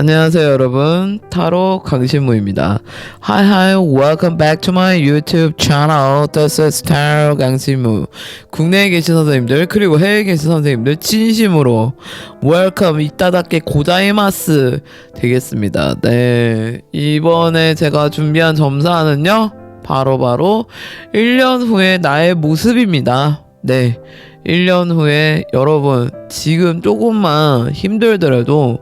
안녕하세요 여러분, 타로 강신무입니다. Hi, welcome back to my YouTube channel. This is 타로 강신무. 국내에 계신 선생님들 그리고 해외에 계신 선생님들 진심으로 welcome 이따답게 고자이마스 되겠습니다. 네, 이번에 제가 준비한 점사는요 바로 1년 후의 나의 모습입니다. 네, 1년 후에 여러분 지금 조금만 힘들더라도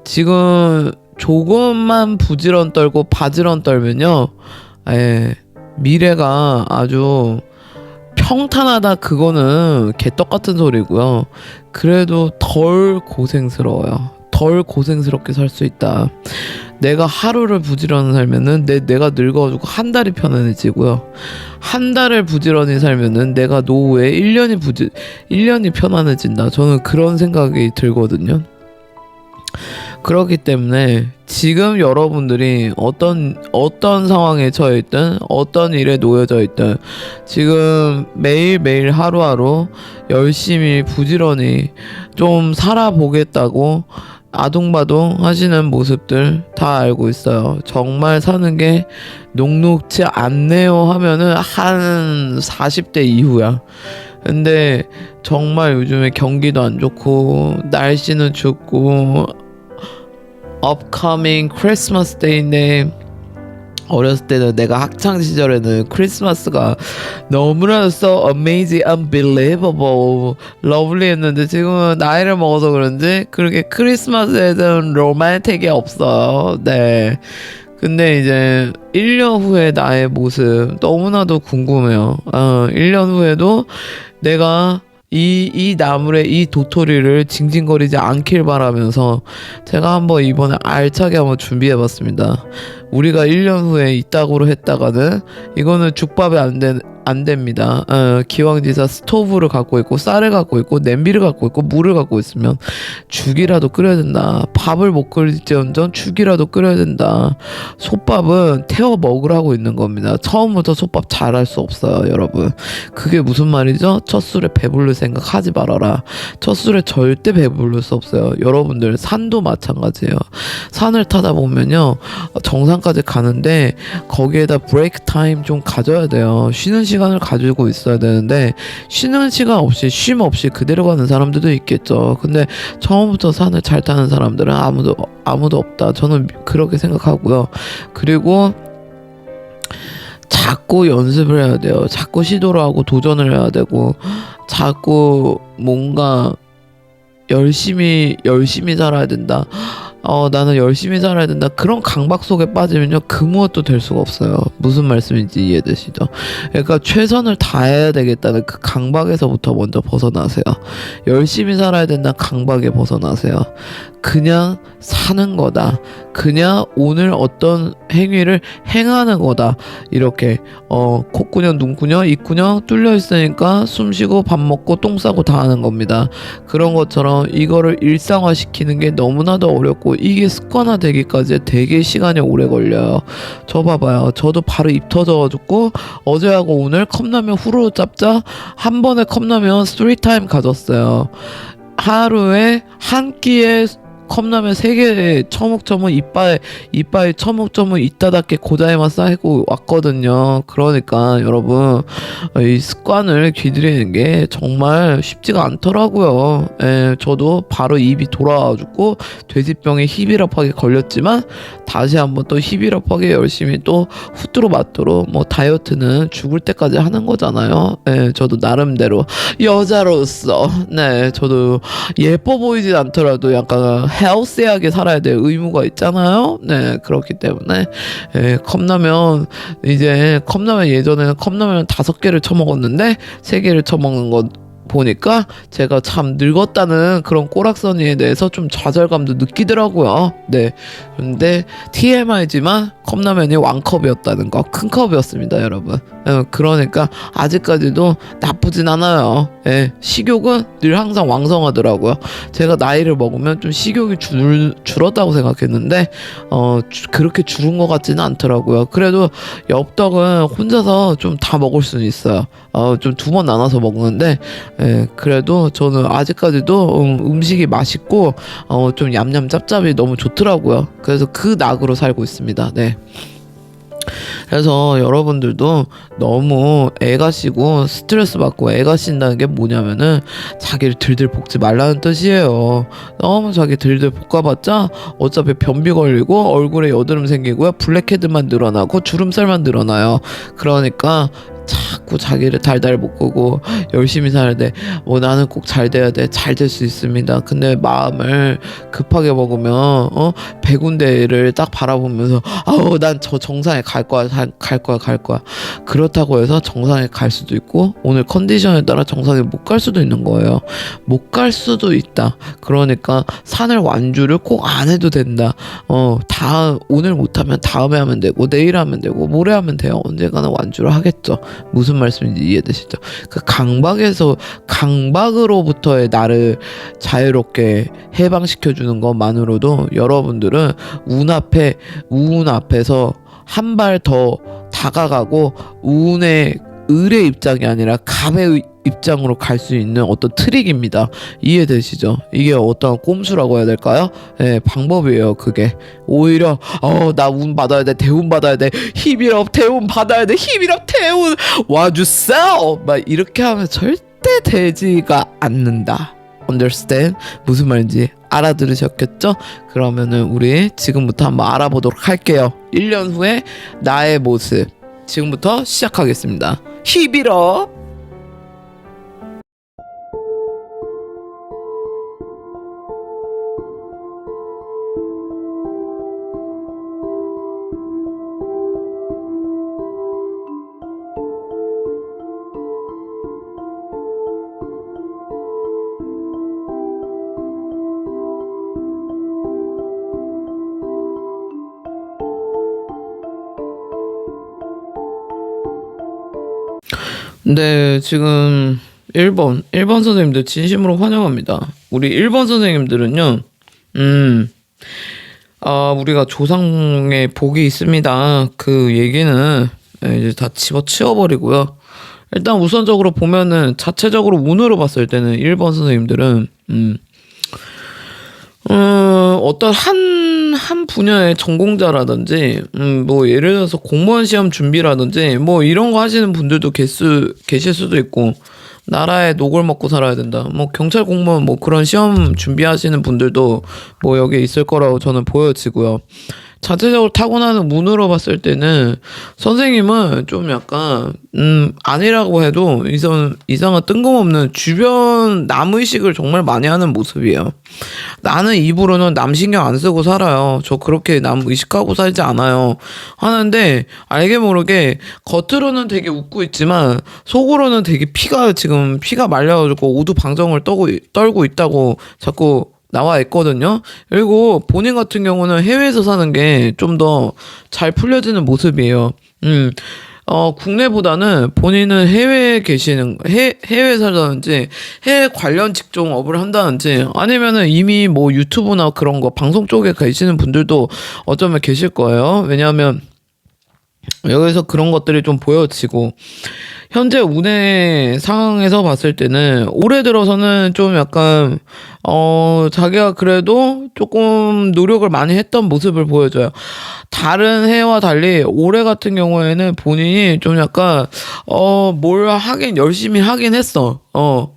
지금 조금만 부지런 떨고 바지런 떨면요 미래가 아주 평탄하다, 그거는 개떡같은 소리고요. 그래도 덜 고생스러워요. 덜 고생스럽게 살 수 있다. 내가 하루를 부지런히 살면은 내가 늙어가지고 한 달이 편안해지고요. 한 달을 부지런히 살면은 내가 노후에 1년이 편안해진다. 저는 그런 생각이 들거든요. 그렇기 때문에 지금 여러분들이 어떤 상황에 처해 있든 어떤 일에 놓여져 있든 지금 매일매일 하루하루 열심히 부지런히 좀 살아보겠다고 아둥바둥 하시는 모습들 다 알고 있어요. 정말 사는 게 녹록지 않네요 하면은 한 40대 이후야. 근데 정말 요즘에 경기도 안 좋고 날씨는 춥고 upcoming 크리스마스 데이인데, 어렸을 때는 내가 학창 시절에는 크리스마스가 너무나도 so amazing, unbelievable, lovely 했는데 지금은 나이를 먹어서 그런지 그렇게 크리스마스에 대한 로맨틱이 없어요. 네. 근데 이제 1년 후에 나의 모습 너무나도 궁금해요. 1년 후에도 내가 이 나물에 이 도토리를 징징거리지 않길 바라면서 제가 한번 이번에 알차게 한번 준비해봤습니다. 우리가 1년 후에 이따구로 했다가는 이거는 죽밥이 안 됩니다. 기왕지사 스토브를 갖고 있고 쌀을 갖고 있고 냄비를 갖고 있고 물을 갖고 있으면 죽이라도 끓여야 된다. 밥을 못 끓일지언정 죽이라도 끓여야 된다. 솥밥은 태워 먹으라고 있는 겁니다. 처음부터 솥밥 잘할 수 없어요, 여러분. 그게 무슨 말이죠? 첫 술에 배부를 생각 하지 말아라. 첫 술에 절대 배부를 수 없어요. 여러분들 산도 마찬가지예요. 산을 타다 보면요 정상까지 가는데 거기에다 브레이크 타임 좀 가져야 돼요. 쉬는 시간을 가지고 있어야 되는데 쉬는 시간 없이 쉼 없이 그대로 가는 사람들도 있겠죠. 근데 처음부터 산을 잘 타는 사람들은 아무도 없다. 저는 그렇게 생각하고요. 그리고 자꾸 연습을 해야 돼요. 자꾸 시도를 하고 도전을 해야 되고 자꾸 뭔가 열심히 살아야 된다. 나는 열심히 살아야 된다. 그런 강박 속에 빠지면요 그 무엇도 될 수가 없어요. 무슨 말씀인지 이해되시죠? 그러니까 최선을 다해야 되겠다는 그 강박에서부터 먼저 벗어나세요. 열심히 살아야 된다는 강박에 벗어나세요. 그냥 사는 거다. 그냥 오늘 어떤 행위를 행하는 거다. 이렇게 콧구녕, 눈구녕, 입구녕 뚫려 있으니까 숨 쉬고 밥 먹고 똥 싸고 다 하는 겁니다. 그런 것처럼 이거를 일상화 시키는 게 너무나도 어렵고 이게 습관화 되기까지 되게 시간이 오래 걸려요. 저 봐봐요. 저도 바로 입 터져가지고 어제하고 오늘 컵라면 후루룩 짭짜 한 번에 컵라면 3타임 가졌어요. 하루에 한 끼에 컵라면 3개 처묵처묵 이빨에 처묵처묵 이따답게 고자에만 쌓이고 왔거든요. 그러니까 여러분 이 습관을 길들이는 게 정말 쉽지가 않더라고요. 저도 바로 입이 돌아와가지고 돼지병에 히비럽하게 걸렸지만 다시 한번 또 히비럽하게 열심히 또 후뚜루 맞도록 뭐 다이어트는 죽을 때까지 하는 거잖아요. 저도 나름대로 여자로서 저도 예뻐 보이진 않더라도 약간 헬시하게 살아야 될 의무가 있잖아요. 네, 그렇기 때문에 컵라면 예전에는 컵라면 5개를 처먹었는데 3개를 처먹는 것 보니까 제가 참 늙었다는 그런 꼬락서니에 대해서 좀 좌절감도 느끼더라고요. 네, 근데 TMI지만 컵라면이 왕컵이었다는 거, 큰 컵이었습니다, 여러분. 그러니까 아직까지도 나쁘진 않아요. 예, 식욕은 늘 항상 왕성하더라고요. 제가 나이를 먹으면 좀 식욕이 줄었다고 생각했는데 그렇게 줄은 것 같지는 않더라고요. 그래도 엽떡은 혼자서 좀 다 먹을 수는 있어요. 좀 두 번 나눠서 먹는데 그래도 저는 아직까지도 음식이 맛있고 좀 얌얌 짭짭이 너무 좋더라고요. 그래서 그 낙으로 살고 있습니다. 네. 그래서 여러분들도 너무 애가시고 스트레스 받고 애가신다는 게 뭐냐면은 자기를 들들 볶지 말라는 뜻이에요. 너무 자기 들들 볶아봤자 어차피 변비 걸리고 얼굴에 여드름 생기고요, 블랙헤드만 늘어나고 주름살만 늘어나요. 그러니까 자꾸 자기를 달달 볶고 열심히 살아야 돼. 나는 꼭 잘 돼야 돼. 잘 될 수 있습니다. 근데 마음을 급하게 먹으면 100군데를 딱 바라보면서 난 저 정상에 갈 거야. 그렇다고 해서 정상에 갈 수도 있고 오늘 컨디션에 따라 정상에 못 갈 수도 있는 거예요. 못 갈 수도 있다. 그러니까 산을 완주를 꼭 안 해도 된다. 오늘 못하면 다음에 하면 되고 내일 하면 되고 모레 하면 돼요. 언젠가는 완주를 하겠죠. 무슨 말씀인지 이해되시죠? 그 강박으로부터의 나를 자유롭게 해방시켜 주는 것만으로도 여러분들은 운 앞에서 한 발 더 다가가고 을의 입장이 아니라 갑의 입장으로 갈 수 있는 어떤 트릭입니다. 이해되시죠? 이게 어떤 꼼수라고 해야 될까요? 네, 방법이에요. 그게 오히려 나 운 받아야 돼, 대운 받아야 돼, 힘이럽 대운 받아야 돼, 힘이럽 대운 와주세요, 막 이렇게 하면 절대 되지가 않는다. Understand? 무슨 말인지 알아들으셨겠죠? 그러면은 우리 지금부터 한번 알아보도록 할게요. 1년 후에 나의 모습 지금부터 시작하겠습니다. 힘이러. 네, 지금 1번 선생님들 진심으로 환영합니다. 우리 1번 선생님들은요, 우리가 조상의 복이 있습니다. 그 얘기는 이제 다 집어치워버리고요. 일단 우선적으로 보면은 자체적으로 운으로 봤을 때는 1번 선생님들은 어떤 한 분야의 전공자라든지, 뭐, 예를 들어서 공무원 시험 준비라든지, 뭐, 이런 거 하시는 분들도 계실 수도 있고, 나라에 녹을 먹고 살아야 된다. 뭐, 경찰 공무원 뭐, 그런 시험 준비하시는 분들도 뭐, 여기 있을 거라고 저는 보여지고요. 자체적으로 타고나는 운으로 봤을 때는 선생님은 좀 약간 아니라고 해도 이상한 뜬금없는 주변 남의식을 정말 많이 하는 모습이에요. 나는 입으로는 남 신경 안 쓰고 살아요. 저 그렇게 남 의식하고 살지 않아요. 하는데 알게 모르게 겉으로는 되게 웃고 있지만 속으로는 되게 피가 말려가지고 오두방정을 떨고 있다고 자꾸 나와 있거든요. 그리고 본인 같은 경우는 해외에서 사는 게 좀 더 잘 풀려지는 모습이에요. 국내보다는 본인은 해외에 살다든지 해외 관련 직종업을 한다든지 아니면은 이미 뭐 유튜브나 그런 거 방송 쪽에 계시는 분들도 어쩌면 계실 거예요. 왜냐하면 여기서 그런 것들이 좀 보여지고, 현재 운의 상황에서 봤을 때는 올해 들어서는 좀 약간 자기가 그래도 조금 노력을 많이 했던 모습을 보여줘요. 다른 해와 달리 올해 같은 경우에는 본인이 좀 약간 뭘 하긴 열심히 하긴 했어.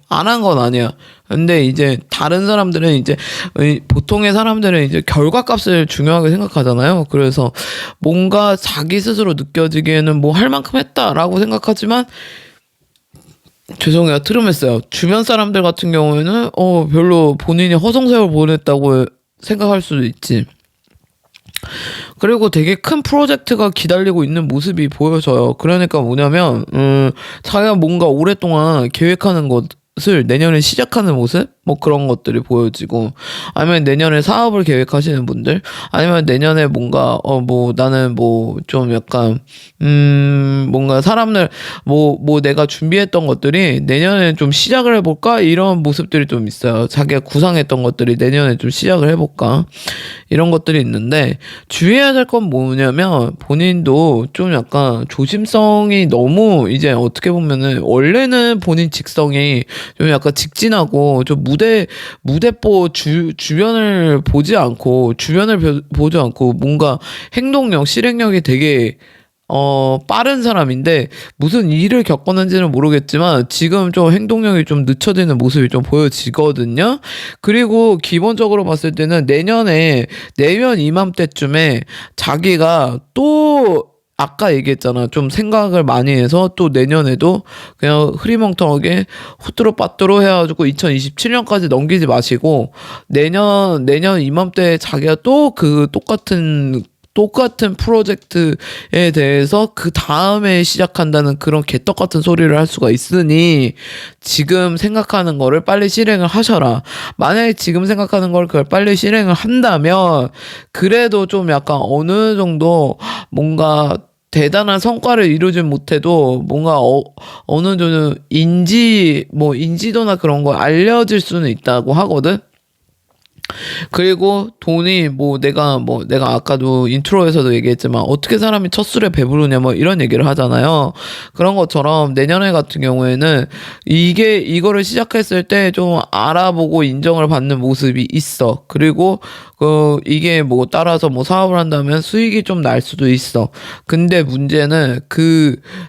안 한 건 아니야. 근데 이제 다른 사람들은 이제 보통의 사람들은 이제 결과값을 중요하게 생각하잖아요. 그래서 뭔가 자기 스스로 느껴지기에는 뭐 할 만큼 했다라고 생각하지만, 죄송해요, 트름했어요. 주변 사람들 같은 경우에는 별로 본인이 허송세월 보냈다고 생각할 수도 있지. 그리고 되게 큰 프로젝트가 기다리고 있는 모습이 보여져요. 그러니까 뭐냐면 자기가 뭔가 오랫동안 계획하는 것을 내년에 시작하는 모습? 뭐 그런 것들이 보여지고, 아니면 내년에 사업을 계획하시는 분들, 아니면 내년에 뭔가 뭐 나는 뭐 좀 약간 뭔가 사람들 뭐 내가 준비했던 것들이 내년에 좀 시작을 해볼까 이런 모습들이 좀 있어요. 자기가 구상했던 것들이 내년에 좀 시작을 해볼까 이런 것들이 있는데, 주의해야 될 건 뭐냐면 본인도 좀 약간 조심성이 너무, 이제 어떻게 보면은 원래는 본인 직성이 좀 약간 직진하고 좀 무대뽀 주변을 보지 않고 보지 않고 뭔가 행동력 실행력이 되게 빠른 사람인데, 무슨 일을 겪었는지는 모르겠지만 지금 좀 행동력이 좀 늦춰지는 모습이 좀 보여지거든요. 그리고 기본적으로 봤을 때는 내년 이맘때쯤에 자기가 또 아까 얘기했잖아. 좀 생각을 많이 해서 또 내년에도 그냥 흐리멍텅하게 후뚜루빠뚜루 해가지고 2027년까지 넘기지 마시고, 내년 이맘때 자기가 또 그 똑같은 프로젝트에 대해서 그 다음에 시작한다는 그런 개떡 같은 소리를 할 수가 있으니, 지금 생각하는 거를 빨리 실행을 하셔라. 만약에 지금 생각하는 걸 그걸 빨리 실행을 한다면 그래도 좀 약간 어느 정도 뭔가 대단한 성과를 이루지 못해도 뭔가 어느 정도 인지도나 그런 거 알려질 수는 있다고 하거든. 그리고 돈이 내가 아까도 인트로에서도 얘기했지만 어떻게 사람이 첫 술에 배부르냐 뭐 이런 얘기를 하잖아요. 그런 것처럼 내년에 같은 경우에는 이거를 시작했을 때 좀 알아보고 인정을 받는 모습이 있어. 그리고 이게 따라서 사업을 한다면 수익이 좀 날 수도 있어. 근데 문제는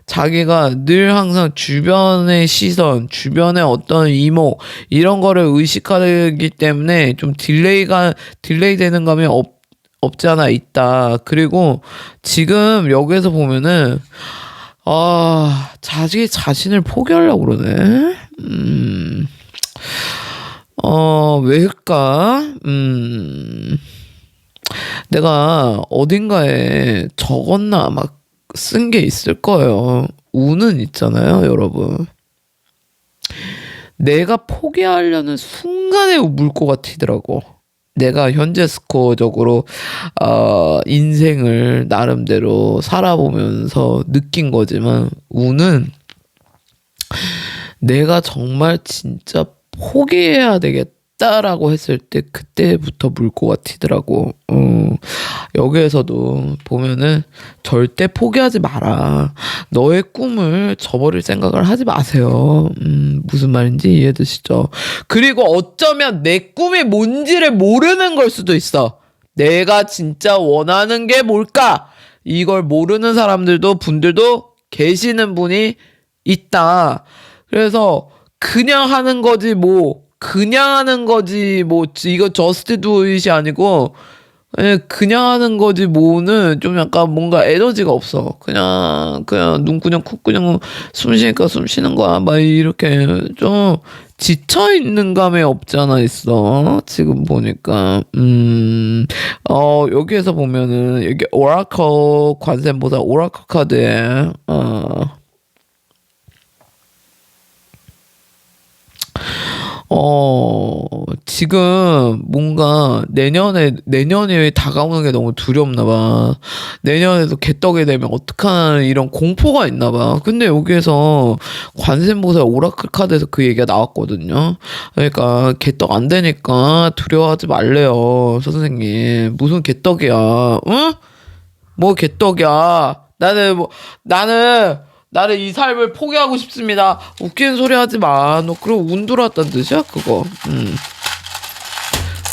자기가 늘 항상 주변의 시선, 주변의 어떤 이목 이런 거를 의식하기 때문에 좀 딜레이 되는 감이 없지 않아 있다. 그리고 지금 여기에서 보면은 자기 자신을 포기하려고 그러네. 왜일까? 내가 어딘가에 적었나 막 쓴 게 있을 거예요. 운은 있잖아요, 여러분. 내가 포기하려는 순간에 물꼬가 튀더라고. 내가 현재 스코어적으로 인생을 나름대로 살아보면서 느낀 거지만, 운은 내가 정말 진짜 포기해야 되겠다라고 했을 때 그때부터 물꼬가 튀더라고. 여기에서도 보면은 절대 포기하지 마라. 너의 꿈을 저버릴 생각을 하지 마세요. 무슨 말인지 이해되시죠? 그리고 어쩌면 내 꿈이 뭔지를 모르는 걸 수도 있어. 내가 진짜 원하는 게 뭘까? 이걸 모르는 분들도 계시는 분이 있다. 그래서 그냥 하는 거지 이거 저스트 두 잇이 아니고 그냥 하는 거지 뭐는 좀 약간 뭔가 에너지가 없어. 그냥 눈구녕 콧구녕 숨 쉬니까 숨 쉬는 거야. 막 이렇게 좀 지쳐 있는 감이 없지 않아 있어. 지금 보니까 여기에서 보면은 여기 오라클 관세음보다 오라클 카드에 지금 뭔가 내년이 다가오는 게 너무 두렵나 봐. 내년에도 개떡이 되면 어떡하나 이런 공포가 있나 봐. 근데 여기에서 관세음보살 오라클 카드에서 그 얘기가 나왔거든요. 그러니까 개떡 안 되니까 두려워하지 말래요, 선생님. 무슨 개떡이야? 응? 뭐 개떡이야? 나는 이 삶을 포기하고 싶습니다. 웃기는 소리 하지 마. 너 그럼 운 들어왔다는 뜻이야? 그거.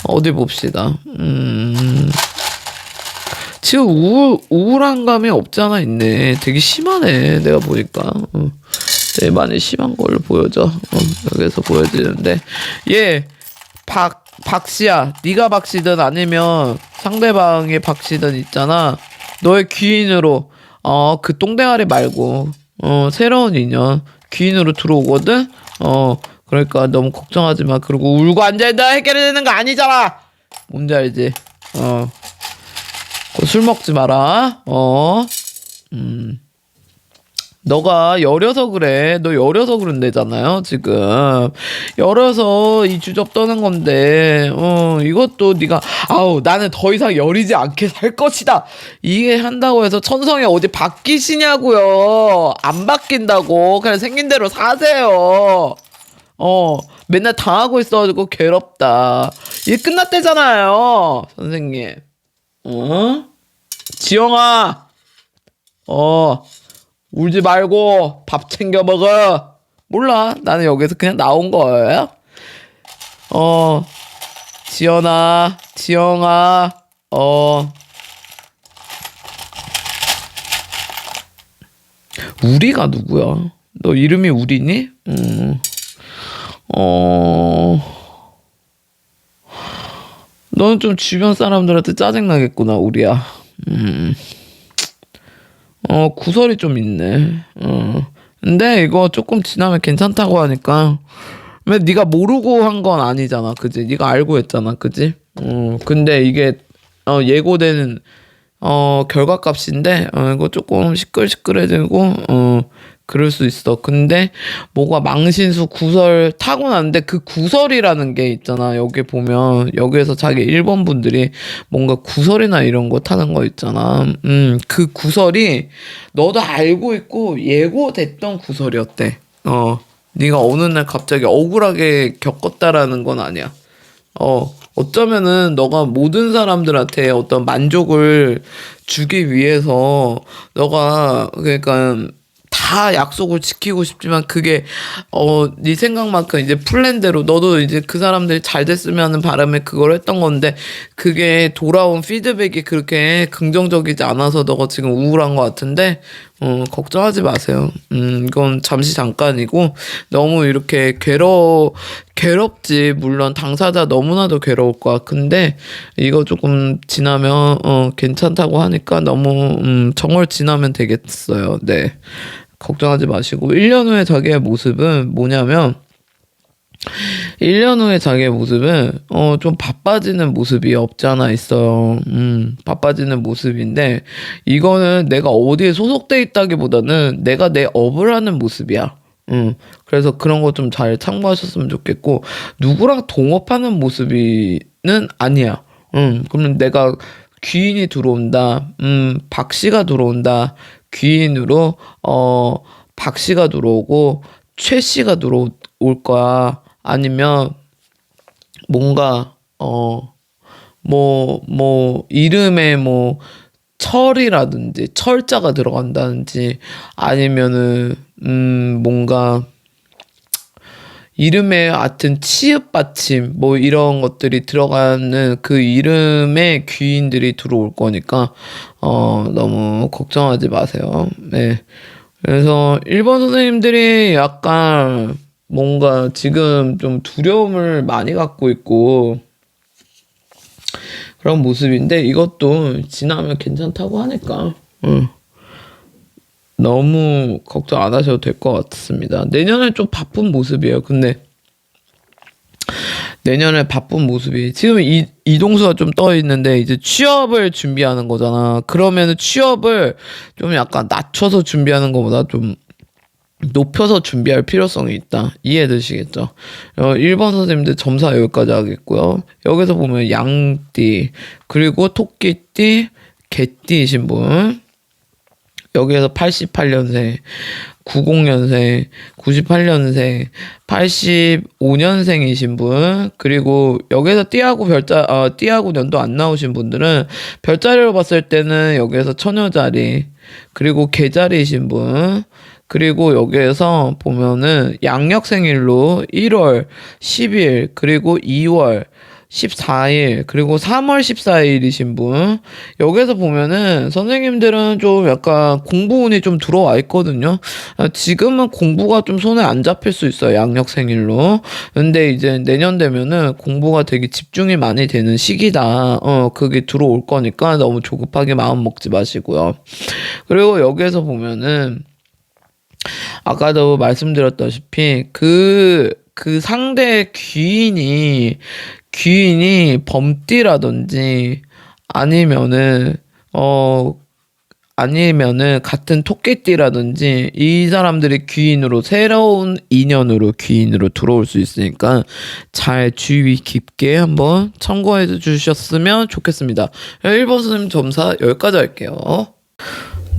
어디 봅시다. 지금 우울한 감이 없지 않아 있네. 되게 심하네. 내가 보니까. 되게 많이 심한 걸 보여줘. 여기서 보여지는데. 박씨야. 네가 박씨든 아니면 상대방의 박씨든 있잖아. 너의 귀인으로 그 똥대가리 말고 새로운 인연 귀인으로 들어오거든. 그러니까 너무 걱정하지 마. 그리고 울고 앉아있다 해결되는 거 아니잖아. 뭔지 알지? 술 먹지 마라. 너가 여려서 그래. 너 여려서 그런대잖아요, 지금. 여려서 이 주접 떠는 건데, 이것도 네가, 아우, 나는 더 이상 여리지 않게 살 것이다. 이게 한다고 해서 천성이 어디 바뀌시냐고요. 안 바뀐다고. 그냥 생긴 대로 사세요. 맨날 당하고 있어가지고 괴롭다. 이게 끝났대잖아요, 선생님. 지영아, 울지 말고 밥 챙겨 먹어. 몰라. 나는 여기서 그냥 나온 거예요. 지연아, 지영아, 우리가 누구야? 너 이름이 우리니? 너는 좀 주변 사람들한테 짜증나겠구나, 우리야. 구설이 좀 있네. 근데 이거 조금 지나면 괜찮다고 하니까. 왜 네가 모르고 한 건 아니잖아, 그지? 네가 알고 했잖아, 그지? 근데 이게 예고되는 결과값인데 이거 조금 시끌시끌해지고 그럴 수 있어. 근데 뭐가 망신수 구설 타고 났는데 그 구설이라는 게 있잖아. 여기 보면 여기에서 자기 1번 분들이 뭔가 구설이나 이런 거 타는 거 있잖아. 그 구설이 너도 알고 있고 예고됐던 구설이었대. 네가 어느 날 갑자기 억울하게 겪었다라는 건 아니야. 어쩌면은 너가 모든 사람들한테 어떤 만족을 주기 위해서 너가 그러니까 다 약속을 지키고 싶지만 그게 네 생각만큼 이제 플랜대로 너도 이제 그 사람들이 잘 됐으면 하는 바람에 그걸 했던 건데 그게 돌아온 피드백이 그렇게 긍정적이지 않아서 너가 지금 우울한 것 같은데 걱정하지 마세요. 이건 잠시 잠깐이고 너무 이렇게 괴롭지. 물론 당사자 너무나도 괴로울 거야. 근데 이거 조금 지나면 괜찮다고 하니까 너무 정월 지나면 되겠어요. 네. 걱정하지 마시고 1년 후에 자기의 모습은 뭐냐면 1년 후에 자기의 모습은 좀 바빠지는 모습이 없지 않아 있어요. 바빠지는 모습인데 이거는 내가 어디에 소속돼 있다기보다는 내가 내 업을 하는 모습이야. 그래서 그런 거 좀 잘 참고하셨으면 좋겠고 누구랑 동업하는 모습이는 아니야. 그러면 내가 귀인이 들어온다. 박 씨가 들어온다. 귀인으로 박 씨가 들어오고 최 씨가 들어올 거야. 아니면 뭔가 이름에 뭐 철이라든지 철자가 들어간다든지 아니면은 뭔가 이름에 하여튼 치읓 받침 뭐 이런 것들이 들어가는 그 이름의 귀인들이 들어올 거니까 너무 걱정하지 마세요. 네. 그래서 일본 선생님들이 약간 뭔가 지금 좀 두려움을 많이 갖고 있고 그런 모습인데 이것도 지나면 괜찮다고 하니까 너무 걱정 안 하셔도 될 것 같습니다. 내년에 좀 바쁜 모습이에요. 근데 내년에 바쁜 모습이 지금 이동수가 좀 떠 있는데 이제 취업을 준비하는 거잖아. 그러면은 취업을 좀 약간 낮춰서 준비하는 것보다 좀 높여서 준비할 필요성이 있다. 이해되시겠죠? 1번 선생님들 점사 여기까지 하겠고요. 여기서 보면 양띠 그리고 토끼띠 개띠이신 분 여기에서 88년생 90년생 98년생 85년생이신 분 그리고 여기서 띠하고 띠하고 년도 안 나오신 분들은 별자리로 봤을 때는 여기에서 처녀자리 그리고 개자리이신 분 그리고 여기에서 보면은 양력생일로 1월 10일 그리고 2월 14일 그리고 3월 14일이신 분 여기서 보면은 선생님들은 좀 약간 공부운이 좀 들어와 있거든요. 지금은 공부가 좀 손에 안 잡힐 수 있어요. 양력생일로. 근데 이제 내년 되면은 공부가 되게 집중이 많이 되는 시기다. 그게 들어올 거니까 너무 조급하게 마음 먹지 마시고요. 그리고 여기에서 보면은 아까도 말씀드렸다시피 그 상대 귀인이 범띠라든지 아니면은 아니면은 같은 토끼띠라든지 이 사람들이 귀인으로 새로운 인연으로 귀인으로 들어올 수 있으니까 잘 주의 깊게 한번 참고해 주셨으면 좋겠습니다. 1번 선생님 점사 여기까지 할게요.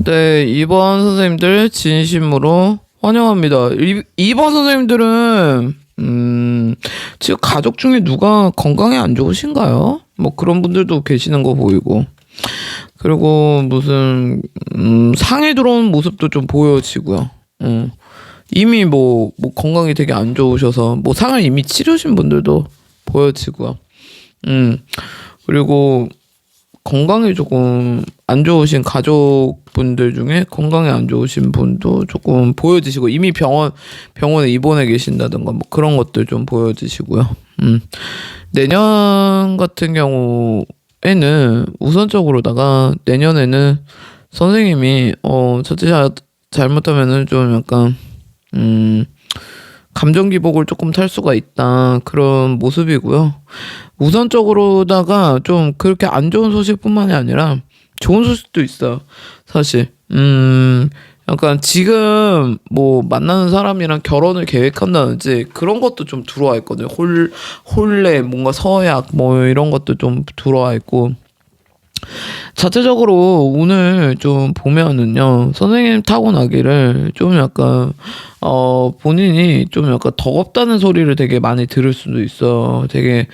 네, 2번 선생님들 진심으로 환영합니다. 2번 선생님들은 지금 가족 중에 누가 건강이 안 좋으신가요? 뭐 그런 분들도 계시는 거 보이고, 그리고 무슨 상해 들어온 모습도 좀 보여지고요. 이미 뭐 건강이 되게 안 좋으셔서 뭐 상을 이미 치르신 분들도 보여지고요. 그리고 건강이 조금 안 좋으신 가족분들 중에 건강이 안 좋으신 분도 조금 보여지시고, 이미 병원에 입원해 계신다든가 뭐 그런 것들 좀 보여지시고요. 내년 같은 경우에는 우선적으로다가 내년에는 선생님이 자칫 잘못하면은 좀 약간 감정 기복을 조금 탈 수가 있다, 그런 모습이고요. 우선적으로다가 좀 그렇게 안 좋은 소식뿐만이 아니라 좋은 소식도 있어요. 사실 약간 지금 뭐 만나는 사람이랑 결혼을 계획한다든지 그런 것도 좀 들어와 있거든요. 혼례 뭔가 서약 뭐 이런 것도 좀 들어와 있고, 자체적으로 오늘 좀 보면은요, 선생님 타고나기를 좀 약간 본인이 좀 약간 덕없다는 소리를 되게 많이 들을 수도 있어. 되게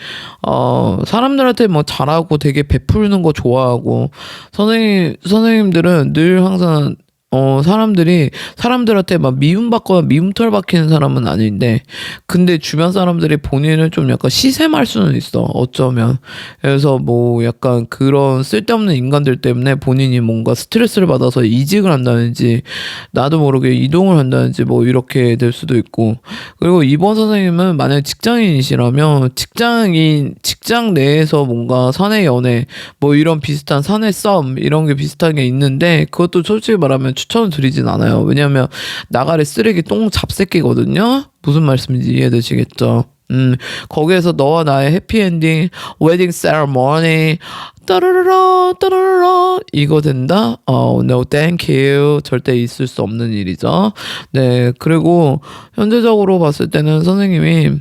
사람들한테 뭐 잘하고 되게 베푸는 거 좋아하고, 선생님들은 늘 항상 사람들한테 막 미움받거나 미움털 박히는 사람은 아닌데, 근데 주변 사람들이 본인을 좀 약간 시샘할 수는 있어, 어쩌면. 그래서 뭐 약간 그런 쓸데없는 인간들 때문에 본인이 뭔가 스트레스를 받아서 이직을 한다든지, 나도 모르게 이동을 한다든지 뭐 이렇게 될 수도 있고. 그리고 이번 선생님은 만약에 직장인이시라면 직장 내에서 뭔가 사내 연애 뭐 이런 비슷한 사내 썸 이런 게 비슷한 게 있는데, 그것도 솔직히 말하면 추천을 드리진 않아요. 왜냐면 나가리 쓰레기 똥 잡새끼거든요. 무슨 말씀인지 이해되시겠죠? 거기에서 너와 나의 해피엔딩 웨딩 세레머니 따르르라 이거 된다? No thank you. 절대 있을 수 없는 일이죠. 네, 그리고 현재적으로 봤을 때는 선생님이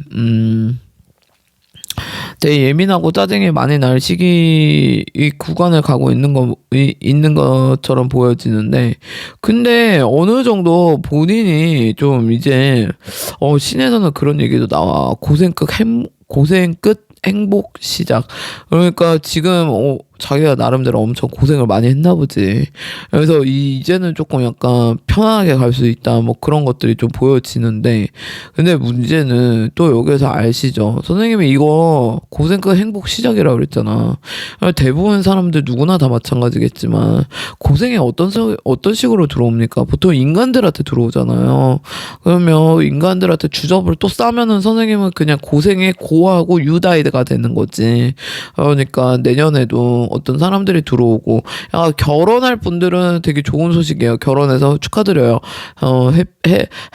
되게 예민하고 짜증이 많이 날 시기 이 구간을 가고 있는 것처럼 보여지는데, 근데 어느 정도 본인이 좀 이제 신에서는 그런 얘기도 나와. 고생 끝 행복 시작. 그러니까 지금 자기가 나름대로 엄청 고생을 많이 했나 보지. 그래서 이제는 조금 약간 편안하게 갈 수 있다 뭐 그런 것들이 좀 보여지는데, 근데 문제는 또 여기서 아시죠? 선생님이 이거 고생 끝 행복 시작이라고 그랬잖아. 대부분 사람들 누구나 다 마찬가지겠지만 고생이 어떤 식으로 들어옵니까? 보통 인간들한테 들어오잖아요. 그러면 인간들한테 주접을 또 싸면은 선생님은 그냥 고생에 고하고 유다이드가 되는 거지. 그러니까 내년에도 어떤 사람들이 들어오고, 결혼할 분들은 되게 좋은 소식이에요. 결혼해서 축하드려요.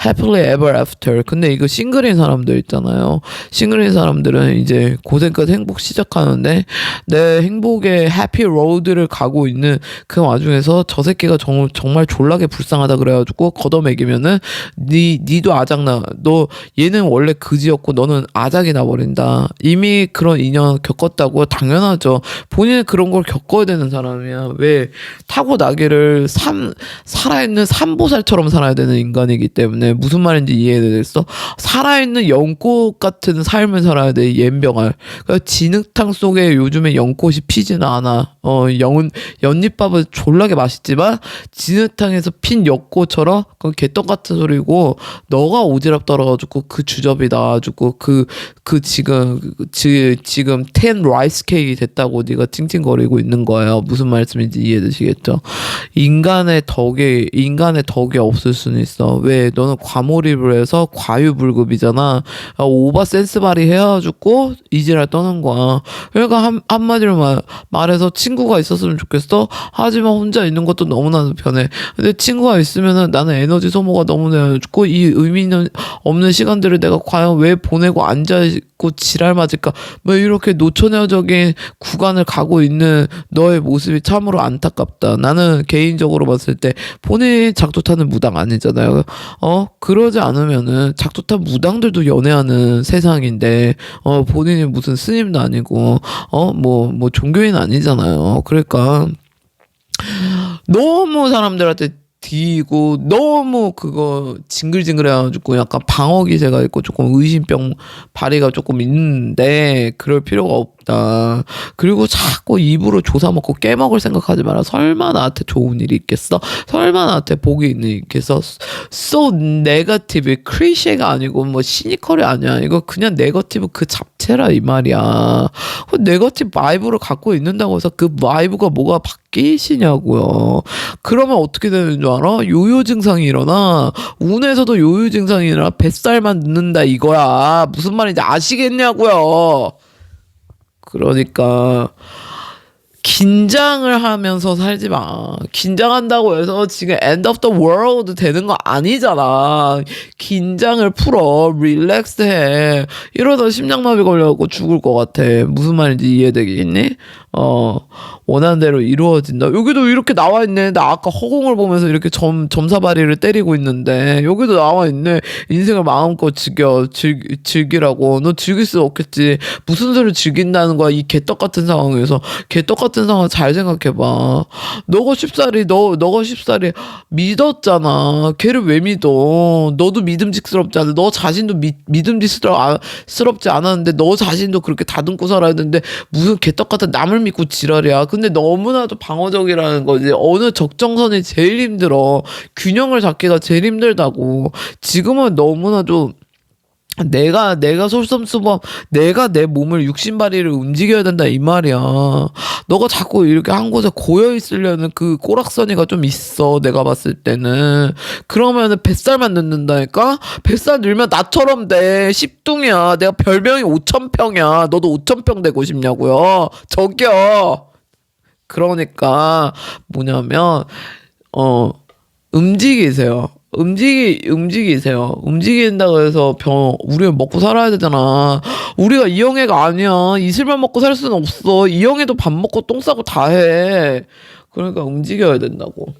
happily ever after. 근데 이거 싱글인 사람들 있잖아요. 싱글인 사람들은 이제 고생 끝 행복 시작하는데, 내 행복의 해피 로드를 가고 있는 그 와중에서 저 새끼가 정말 졸라게 불쌍하다 그래가지고 걷어먹이면은 니도 아작나. 너 얘는 원래 그지였고 너는 아작이 나버린다. 이미 그런 인연 겪었다고. 당연하죠. 본인은 그런 걸 겪어야 되는 사람이야. 왜? 타고나기를 살아있는 삼보살처럼 살아야 되는 인간이기 때문에. 무슨 말인지 이해되겠어? 살아있는 연꽃 같은 삶을 살아야 돼, 옌병알. 그러니까 진흙탕 속에 요즘에 연꽃이 피지는 않아. 연잎밥은 졸라게 맛있지만 진흙탕에서 핀 연꽃처럼 그건 개떡 같은 소리고, 너가 오지랖 떨어가지고 그 주접이 나와가지고 지금 10 라이스 케이크 됐다고 네가 찡찡거리고 있는 거예요. 무슨 말씀인지 이해되시겠죠? 인간의 덕이 없을 수는 있어. 왜? 너는 과몰입을 해서 과유불급이잖아. 오바 센스 발휘 해가지고 이지랄 떠는 거야. 그러니까 한마디로 말해서 친구가 있었으면 좋겠어. 하지만 혼자 있는 것도 너무나 편해. 근데 친구가 있으면은 나는 에너지 소모가 너무 돼가지고 이 의미 없는 시간들을 내가 과연 왜 보내고 앉아있고 믿고 지랄 맞을까 뭐 이렇게 노처녀적인 구간을 가고 있는 너의 모습이 참으로 안타깝다. 나는 개인적으로 봤을 때 본인이 작두타는 무당 아니잖아요. 그러지 않으면은 작두타 무당들도 연애하는 세상인데 본인이 무슨 스님도 아니고 뭐 종교인 아니잖아요. 그러니까 너무 사람들한테 뒤고 너무 그거 징글징글해가지고 약간 방어 기세가 있고 조금 의심병 발휘가 조금 있는데 그럴 필요가 없다. 그리고 자꾸 입으로 조사 먹고 깨먹을 생각하지 마라. 설마 나한테 좋은 일이 있겠어? 설마 나한테 복이 있는 일이 있겠어? So negative, 클리셰가 아니고 뭐 시니컬이 아니야. 이거 그냥 네거티브 그 잡채라 이 말이야. 그 네거티브 바이브를 갖고 있는다고 해서 그 바이브가 뭐가 바뀌시냐고요. 그러면 어떻게 되는 줄 알아? 요요 증상이 일어나. 운에서도 요요 증상이 일어나. 뱃살만 늦는다 이거야. 무슨 말인지 아시겠냐고요. 그러니까 긴장을 하면서 살지 마. 긴장한다고 해서 지금 end of the world 되는 거 아니잖아. 긴장을 풀어. 릴렉스 해. 이러다 심장마비 걸려갖고 죽을 것 같아. 무슨 말인지 이해되겠니? 원하는 대로 이루어진다. 여기도 이렇게 나와 있네. 나 아까 허공을 보면서 이렇게 점사바리를 때리고 있는데 여기도 나와 있네. 인생을 마음껏 즐기라고. 너 즐길 수 없겠지. 무슨 소리를 즐긴다는 거야. 이 개떡 같은 상황에서. 개떡 같은 상황 잘 생각해봐. 너가 쉽사리 믿었잖아. 걔를 왜 믿어? 너도 믿음직스럽지 않아. 너 자신도 믿음직스럽지 않았는데 너 자신도 그렇게 다듬고 살아야 되는데 무슨 개떡 같은 남을 믿고 지랄이야. 근데 너무나도 방어적이라는 거지. 어느 적정선이 제일 힘들어. 균형을 잡기가 제일 힘들다고. 지금은 너무나도 내가 솔선수범, 내가 내 몸을 육신발휘를 움직여야 된다 이 말이야. 너가 자꾸 이렇게 한 곳에 고여 있으려는 그 꼬락서니가 좀 있어. 내가 봤을 때는. 그러면은 뱃살만 늦는다니까. 뱃살 늘면 나처럼 돼. 10둥이야. 내가 별명이 5,000평이야. 너도 5,000평 되고 싶냐고요. 저기요. 그러니까 뭐냐면 움직이세요. 움직이세요. 움직인다고 해서 우리가 먹고 살아야 되잖아. 우리가 이영애가 아니야. 이슬만 먹고 살 수는 없어. 이영애도 밥 먹고 똥 싸고 다 해. 그러니까 움직여야 된다고.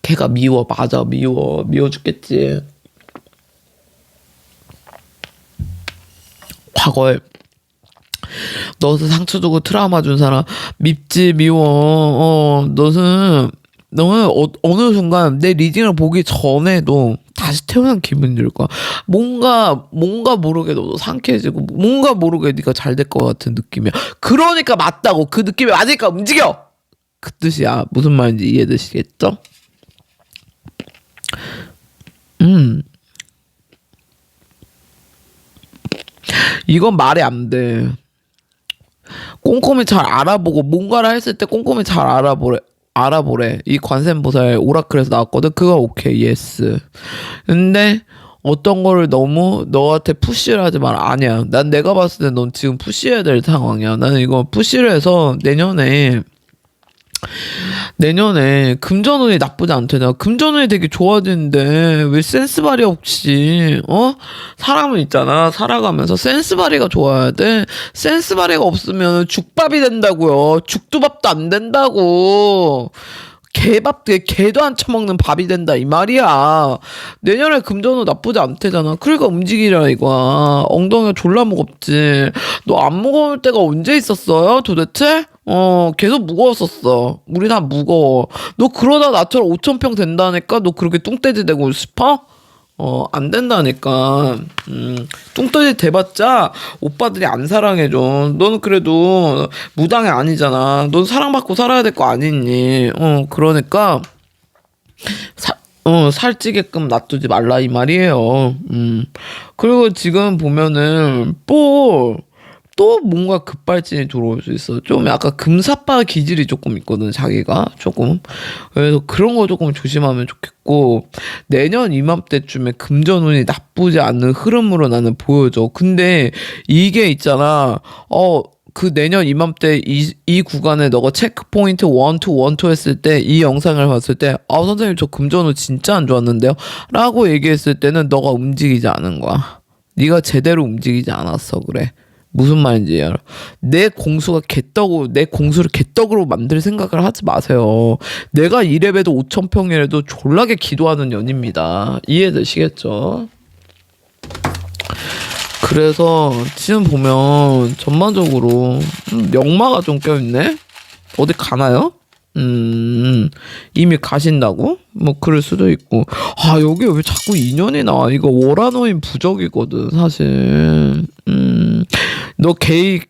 걔가 미워. 맞아. 미워 죽겠지. 과거에 너는 상처 주고 트라우마 준 사람 밉지 미워. 너는 어느 순간 내 리딩을 보기 전에도 다시 태어난 기분이 들 거야. 뭔가 모르게 너도 상쾌해지고 뭔가 모르게 네가 잘 될 것 같은 느낌이야. 그러니까 맞다고. 그 느낌이 맞으니까 움직여. 그 뜻이야. 무슨 말인지 이해되시겠죠? 이건 말이 안 돼. 꼼꼼히 잘 알아보고 뭔가를 했을 때 꼼꼼히 잘 알아보래. 이 관세음보살 오라클에서 나왔거든. 그거 오케이, 예스. 근데 어떤 거를 너무 너한테 푸시를 하지 마라. 아니야. 난 내가 봤을 때 넌 지금 푸시해야 될 상황이야. 나는 이거 푸시를 해서 내년에 금전운이 나쁘지 않대나. 금전운이 되게 좋아지는데 왜 센스발이 없이 사람은 있잖아. 살아가면서 센스발이가 좋아야 돼. 센스발이가 없으면 죽밥이 된다고요. 죽두밥도 안 된다고. 개도 안 처먹는 밥이 된다 이 말이야. 내년에 금전운 나쁘지 않대잖아. 그러니까 움직이라 이거야. 엉덩이가 졸라 무겁지. 너 안 무거울 때가 언제 있었어요 도대체? 계속 무거웠었어. 우리 다 무거워. 너 그러다 나처럼 5,000평 된다니까? 너 그렇게 뚱돼지 되고 싶어? 안 된다니까. 뚱돼지 돼봤자 오빠들이 안 사랑해줘. 너는 그래도 무당이 아니잖아. 넌 사랑받고 살아야 될 거 아니니? 그러니까 살찌게끔 놔두지 말라 이 말이에요. 그리고 지금 보면은 또 뭔가 급발진이 들어올 수 있어. 좀 약간 금사빠 기질이 조금 있거든, 자기가. 조금. 그래서 그런 거 조금 조심하면 좋겠고, 내년 이맘때쯤에 금전운이 나쁘지 않은 흐름으로 나는 보여져. 근데 이게 있잖아. 그 내년 이맘때 이 구간에 너가 체크포인트 1, 2, 1, 2 했을 때 이 영상을 봤을 때 선생님 저 금전운 진짜 안 좋았는데요? 라고 얘기했을 때는 너가 움직이지 않은 거야. 네가 제대로 움직이지 않았어. 그래. 무슨 말인지 알아. 내 공수를 개떡으로 만들 생각을 하지 마세요. 내가 이래봬도 5,000평이라도 졸라게 기도하는 년입니다. 이해되시겠죠? 그래서 지금 보면 전반적으로 역마가 좀 껴있네? 어디 가나요? 이미 가신다고? 뭐 그럴 수도 있고. 여기 왜 자꾸 인연이 나와? 이거 월화노인 부적이거든 사실. 너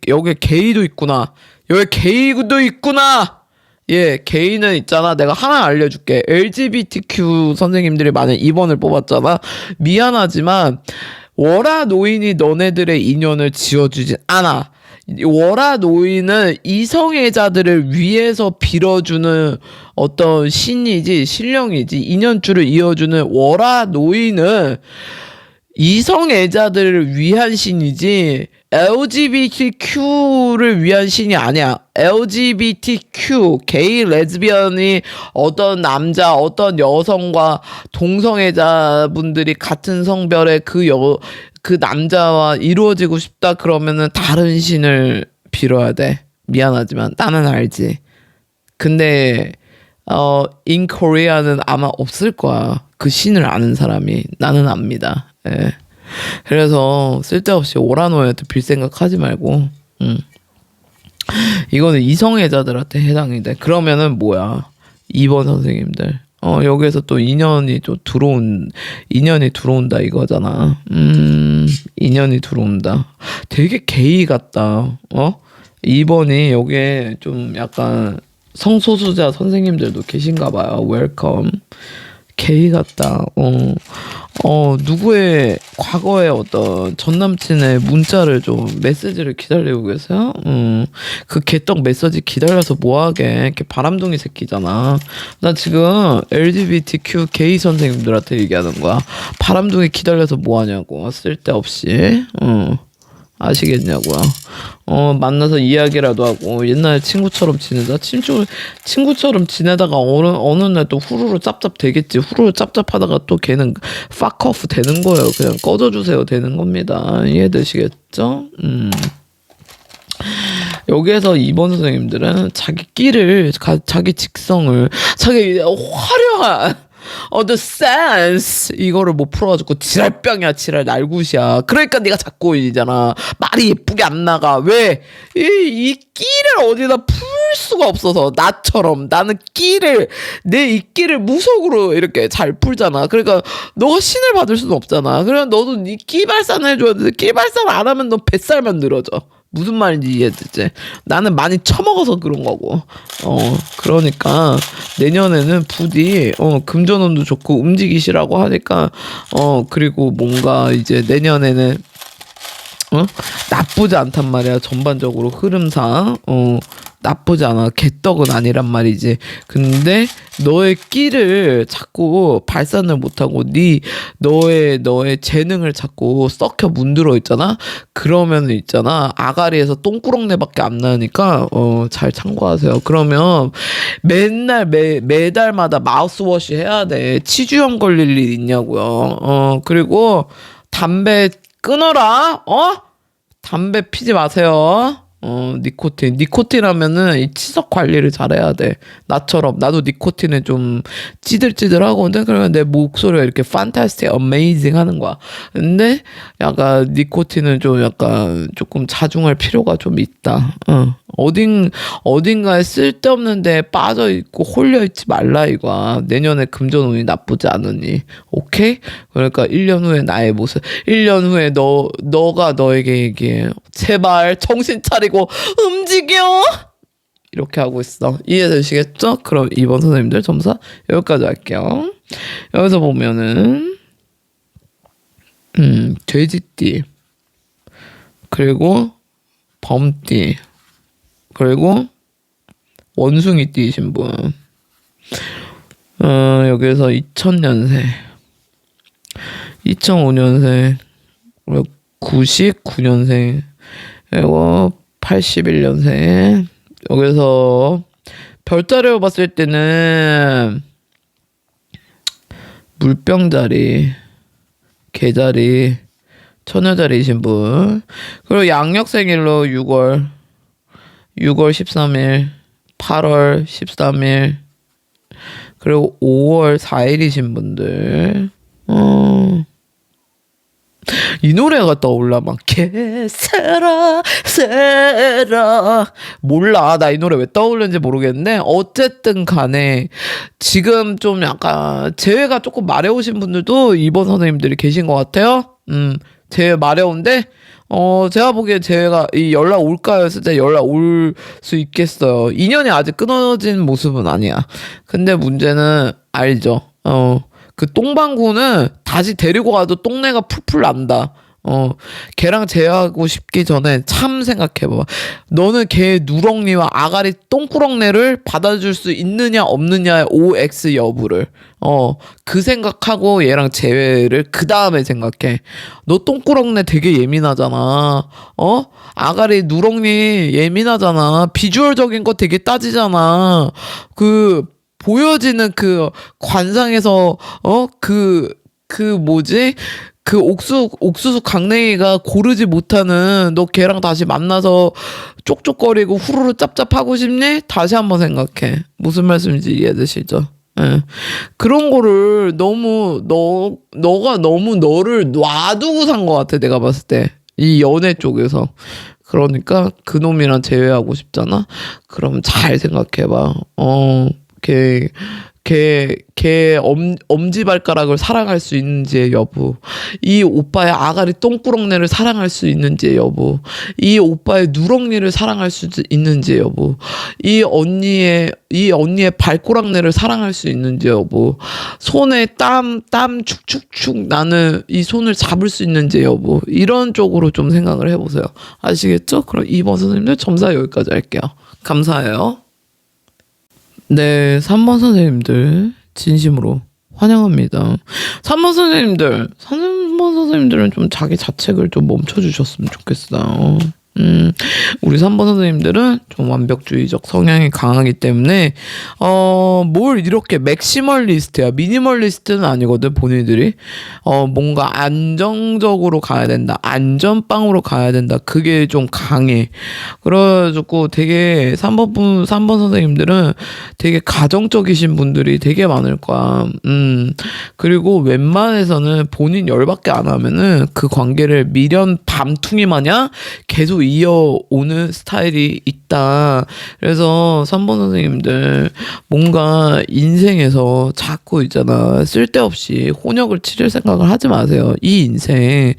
여기 게이도 있구나. 여기 게이도 있구나. 예, 게이는 있잖아. 내가 하나 알려줄게. LGBTQ 선생님들이 만약 2번을 뽑았잖아. 미안하지만 월화 노인이 너네들의 인연을 지어주진 않아. 월화 노인은 이성애자들을 위해서 빌어주는 어떤 신이지 신령이지 인연줄을 이어주는 월화 노인은 이성애자들을 위한 신이지 LGBTQ를 위한 신이 아니야. LGBTQ, 게이, 레즈비언이 어떤 남자, 어떤 여성과 동성애자분들이 같은 성별의 그 남자와 이루어지고 싶다 그러면은 다른 신을 빌어야 돼. 미안하지만 나는 알지. 근데 in Korea는 아마 없을 거야. 그 신을 아는 사람이. 나는 압니다. 예. 그래서 쓸데없이 오라노한테 빌 생각하지 말고 이거는 이성애자들한테 해당이 돼. 그러면은 뭐야 2번 선생님들 여기에서 또 인연이 들어온다 이거잖아. 인연이 들어온다. 되게 게이 같다. 2번이 여기에 좀 약간 성소수자 선생님들도 계신가 봐요. 웰컴. 게이 같다. 누구의 과거의 어떤 전 남친의 문자를 메시지를 기다리고 계세요? 그 개떡 메시지 기다려서 뭐하게. 이렇게 바람둥이 새끼잖아. 나 지금 LGBTQ 게이 선생님들한테 얘기하는 거야. 바람둥이 기다려서 뭐하냐고. 쓸데없이. 아시겠냐고요. 만나서 이야기라도 하고 옛날 친구처럼 지내자. 친구처럼 지내다가 어느 날 또 후루루 짭짭 되겠지. 후루루 짭짭하다가 또 걔는 fuck off 되는 거예요. 그냥 꺼져주세요 되는 겁니다. 이해되시겠죠? 여기에서 2번 선생님들은 자기 끼를 자기 직성을 자기 화려한 the sense 이거를 못 풀어가지고 지랄병이야. 지랄 날굿이야. 그러니까 네가 자꾸 이잖아. 말이 예쁘게 안 나가. 왜? 이 끼를 어디다 풀 수가 없어서. 나처럼 나는 내 이 끼를 무속으로 이렇게 잘 풀잖아. 그러니까 너가 신을 받을 수는 없잖아. 그러니까 너도 네 끼 발산을 해줘야 돼. 끼 발산 안 하면 너 뱃살만 늘어져. 무슨 말인지 이해되지? 나는 많이 처먹어서 그런 거고. 그러니까 내년에는 부디 금전운도 좋고 움직이시라고 하니까 그리고 뭔가 이제 내년에는 나쁘지 않단 말이야. 전반적으로 흐름상 나쁘지 않아. 개떡은 아니란 말이지. 근데 너의 끼를 자꾸 발산을 못하고 너의 재능을 자꾸 썩혀 문들어 있잖아. 그러면 있잖아 아가리에서 똥꾸렁내밖에 안 나니까 잘 참고하세요. 그러면 맨날 매달마다 마우스워시 해야 돼. 치주염 걸릴 일 있냐고요. 그리고 담배 끊어라. 담배 피지 마세요. 니코틴 하면은 이 치석 관리를 잘해야 돼. 나도 니코틴에 좀 찌들찌들하거든. 그러면 내 목소리가 이렇게 fantastic, amazing 하는 거야. 근데 약간 니코틴은 좀 약간 조금 자중할 필요가 좀 있다. 어딘가에 쓸데없는 데에 빠져있고 홀려있지 말라 이거야. 내년에 금전운이 나쁘지 않으니. 오케이? 그러니까 1년 후에 나의 모습. 1년 후에 너가 너에게 얘기해. 제발 정신 차리고 움직여! 이렇게 하고 있어. 이해되시겠죠? 그럼 2번 선생님들 점사 여기까지 할게요. 여기서 보면은 돼지띠 그리고 범띠 그리고 원숭이띠이신 분 여기에서 2000년생 2005년생 99년생 그리고 81년생. 여기서 별자리로 봤을 때는 물병자리, 개자리, 처녀자리이신 분. 그리고 양력생일로 6월 13일, 8월 13일, 그리고 5월 4일이신 분들. 이 노래가 떠올라. 막 개세라 세라. 몰라, 나 이 노래 왜 떠올르는지 모르겠는데 어쨌든 간에 지금 좀 약간 재회가 조금 마려우신 분들도 2번 선생님들이 계신 것 같아요. 재회 마려운데 제가 보기에 재회가 이 연락 올까요 했을 때 연락 올 수 있겠어요. 인연이 아직 끊어진 모습은 아니야. 근데 문제는 알죠. 그 똥방구는 다시 데리고 가도 똥내가 풀풀 난다. 걔랑 재회하고 싶기 전에 참 생각해봐. 너는 걔 누렁니와 아가리 똥꾸렁내를 받아줄 수 있느냐 없느냐의 OX 여부를 그 생각하고 얘랑 재회를 그 다음에 생각해. 너 똥꾸렁내 되게 예민하잖아. 아가리 누렁니 예민하잖아. 비주얼적인 거 되게 따지잖아. 그 보여지는 그 관상에서 뭐지? 그 옥수수 강냉이가 고르지 못하는 너 걔랑 다시 만나서 쪽쪽거리고 후루루 짭짭하고 싶니? 다시 한번 생각해. 무슨 말씀인지 이해되시죠? 예. 그런 거를 너가 너무 너를 놔두고 산 것 같아, 내가 봤을 때. 이 연애 쪽에서. 그러니까 그놈이랑 재회하고 싶잖아? 그럼 잘 생각해봐. 걔 엄지발가락을 사랑할 수 있는지의 여부, 이 오빠의 아가리 똥꾸렁내를 사랑할 수 있는지의 여부, 이 오빠의 누렁니를 사랑할 수 있는지의 여부, 이 언니의 발꼬락내를 사랑할 수 있는지 여부, 손에 땀 축축축 나는 이 손을 잡을 수 있는지 여부, 이런 쪽으로 좀 생각을 해보세요. 아시겠죠? 그럼 2번 선생님들 점사 여기까지 할게요. 감사해요. 네, 3번 선생님들 진심으로 환영합니다. 3번 선생님들은 좀 자기 자책을 좀 멈춰주셨으면 좋겠어요. 우리 3번 선생님들은 좀 완벽주의적 성향이 강하기 때문에 뭘 이렇게 맥시멀리스트야. 미니멀리스트는 아니거든. 본인들이 뭔가 안정적으로 가야 된다, 안전빵으로 가야 된다, 그게 좀 강해. 그래가지고 되게 3번 선생님들은 되게 가정적이신 분들이 되게 많을 거야. 그리고 웬만해서는 본인 열받게 안 하면은 그 관계를 미련 밤퉁이 마냥 계속 이어오는 스타일이 있다. 그래서 3번 선생님들 뭔가 인생에서 자꾸 있잖아, 쓸데없이 혼역을 치를 생각을 하지 마세요. 이 인생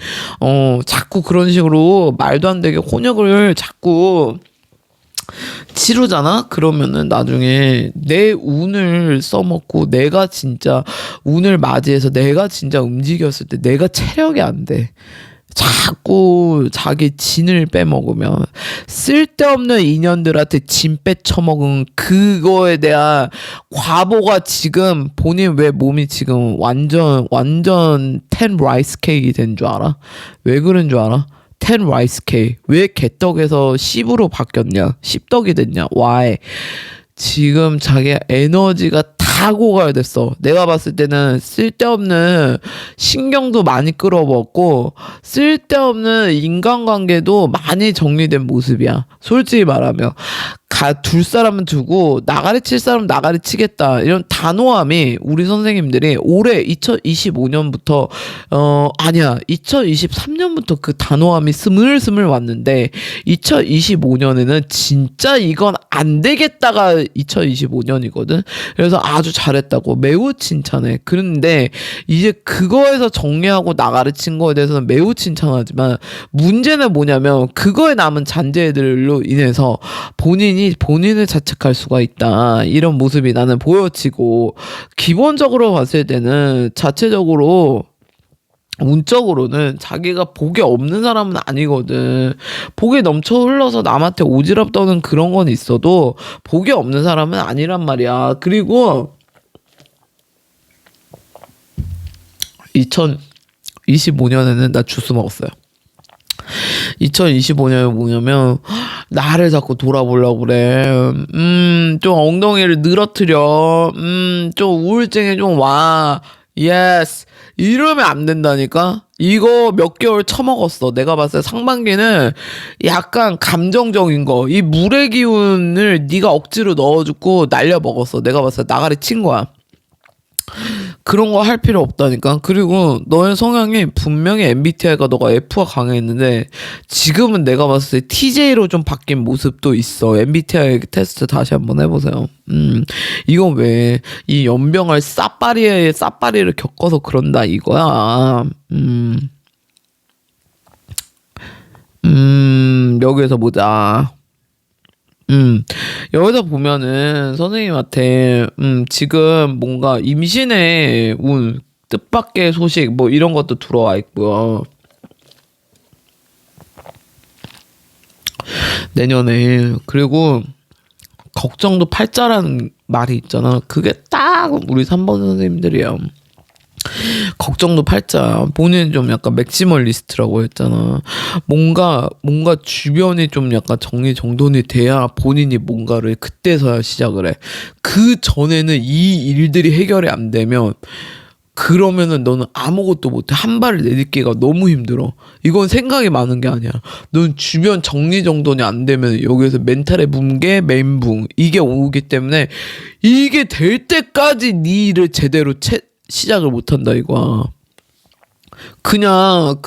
자꾸 그런 식으로 말도 안 되게 혼역을 자꾸 치르잖아? 그러면은 나중에 내 운을 써먹고 내가 진짜 운을 맞이해서 내가 진짜 움직였을 때 내가 체력이 안 돼. 자꾸 자기 진을 빼먹으면 쓸데없는 인연들한테 진 빼쳐먹은 그거에 대한 과보가 지금 본인 왜 몸이 지금 완전 10 라이스 케이크 된 줄 알아? 왜 그런 줄 알아? 10 라이스 케이크. 왜 개떡에서 10으로 바뀌었냐? 10떡이 됐냐? Why? 지금 자기가 에너지가 다 고갈됐어. 내가 봤을 때는 쓸데없는 신경도 많이 끌어먹고 쓸데없는 인간관계도 많이 정리된 모습이야. 솔직히 말하면 둘 사람은 두고 나가리 칠 사람 나가리 치겠다, 이런 단호함이 우리 선생님들이 올해 2025년부터 2023년부터 그 단호함이 스물스물 왔는데 2025년에는 진짜 이건 안 되겠다가 2025년이거든. 그래서 아주 잘했다고 매우 칭찬해. 그런데 이제 그거에서 정리하고 나가리 친 거에 대해서는 매우 칭찬하지만 문제는 뭐냐면 그거에 남은 잔재들로 인해서 본인을 자책할 수가 있다, 이런 모습이 나는 보여지고, 기본적으로 봤을 때는 자체적으로 운적으로는 자기가 복이 없는 사람은 아니거든. 복이 넘쳐 흘러서 남한테 오지랖 떠는 그런 건 있어도 복이 없는 사람은 아니란 말이야. 그리고 2025년에는 나 주스 먹었어요. 2025년에 뭐냐면 나를 자꾸 돌아보려고 그래. 좀 엉덩이를 늘어뜨려. 좀 우울증이 좀 와. 예스. 이러면 안 된다니까. 이거 몇 개월 처먹었어. 내가 봤을 때 상반기는 약간 감정적인 거, 이 물의 기운을 네가 억지로 넣어주고 날려 먹었어. 내가 봤을 때 나가리 친 거야. 그런 거 할 필요 없다니까. 그리고 너의 성향이 분명히 MBTI가 너가 F가 강했는데 지금은 내가 봤을 때 TJ로 좀 바뀐 모습도 있어. MBTI 테스트 다시 한번 해보세요. 이건 왜 이 연병을 싸파리를 겪어서 그런다 이거야. 여기에서 보자. 여기서 보면은 선생님한테 지금 뭔가 임신의 운, 뜻밖의 소식 뭐 이런 것도 들어와 있고요. 내년에. 그리고 걱정도 팔자라는 말이 있잖아. 그게 딱 우리 3번 선생님들이에요. 걱정도 팔자. 본인은 좀 약간 맥시멀리스트라고 했잖아. 뭔가 주변이 좀 약간 정리정돈이 돼야 본인이 뭔가를 그때서야 시작을 해. 그 전에는 이 일들이 해결이 안 되면 그러면은 너는 아무것도 못해. 한 발을 내딛기가 너무 힘들어. 이건 생각이 많은 게 아니야. 넌 주변 정리정돈이 안 되면 여기에서 멘탈의 붕괴, 멘붕 이게 오기 때문에 이게 될 때까지 네 일을 제대로 시작을 못한다 이거야. 그냥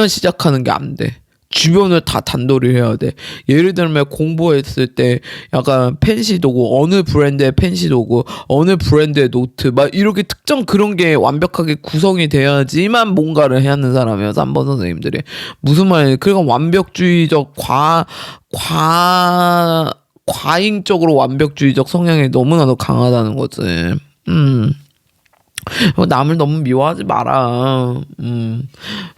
시작하는 게 안 돼. 주변을 다 단도리를 해야 돼. 예를 들면 공부했을 때 약간 펜시 도구, 어느 브랜드의 펜시 도구, 어느 브랜드의 노트 막 이렇게 특정 그런 게 완벽하게 구성이 돼야지만 뭔가를 해야 하는 사람이야. 3번 선생님들이. 무슨 말이야? 그러니까 완벽주의적 과잉적으로 완벽주의적 성향이 너무나도 강하다는 거지. 남을 너무 미워하지 마라.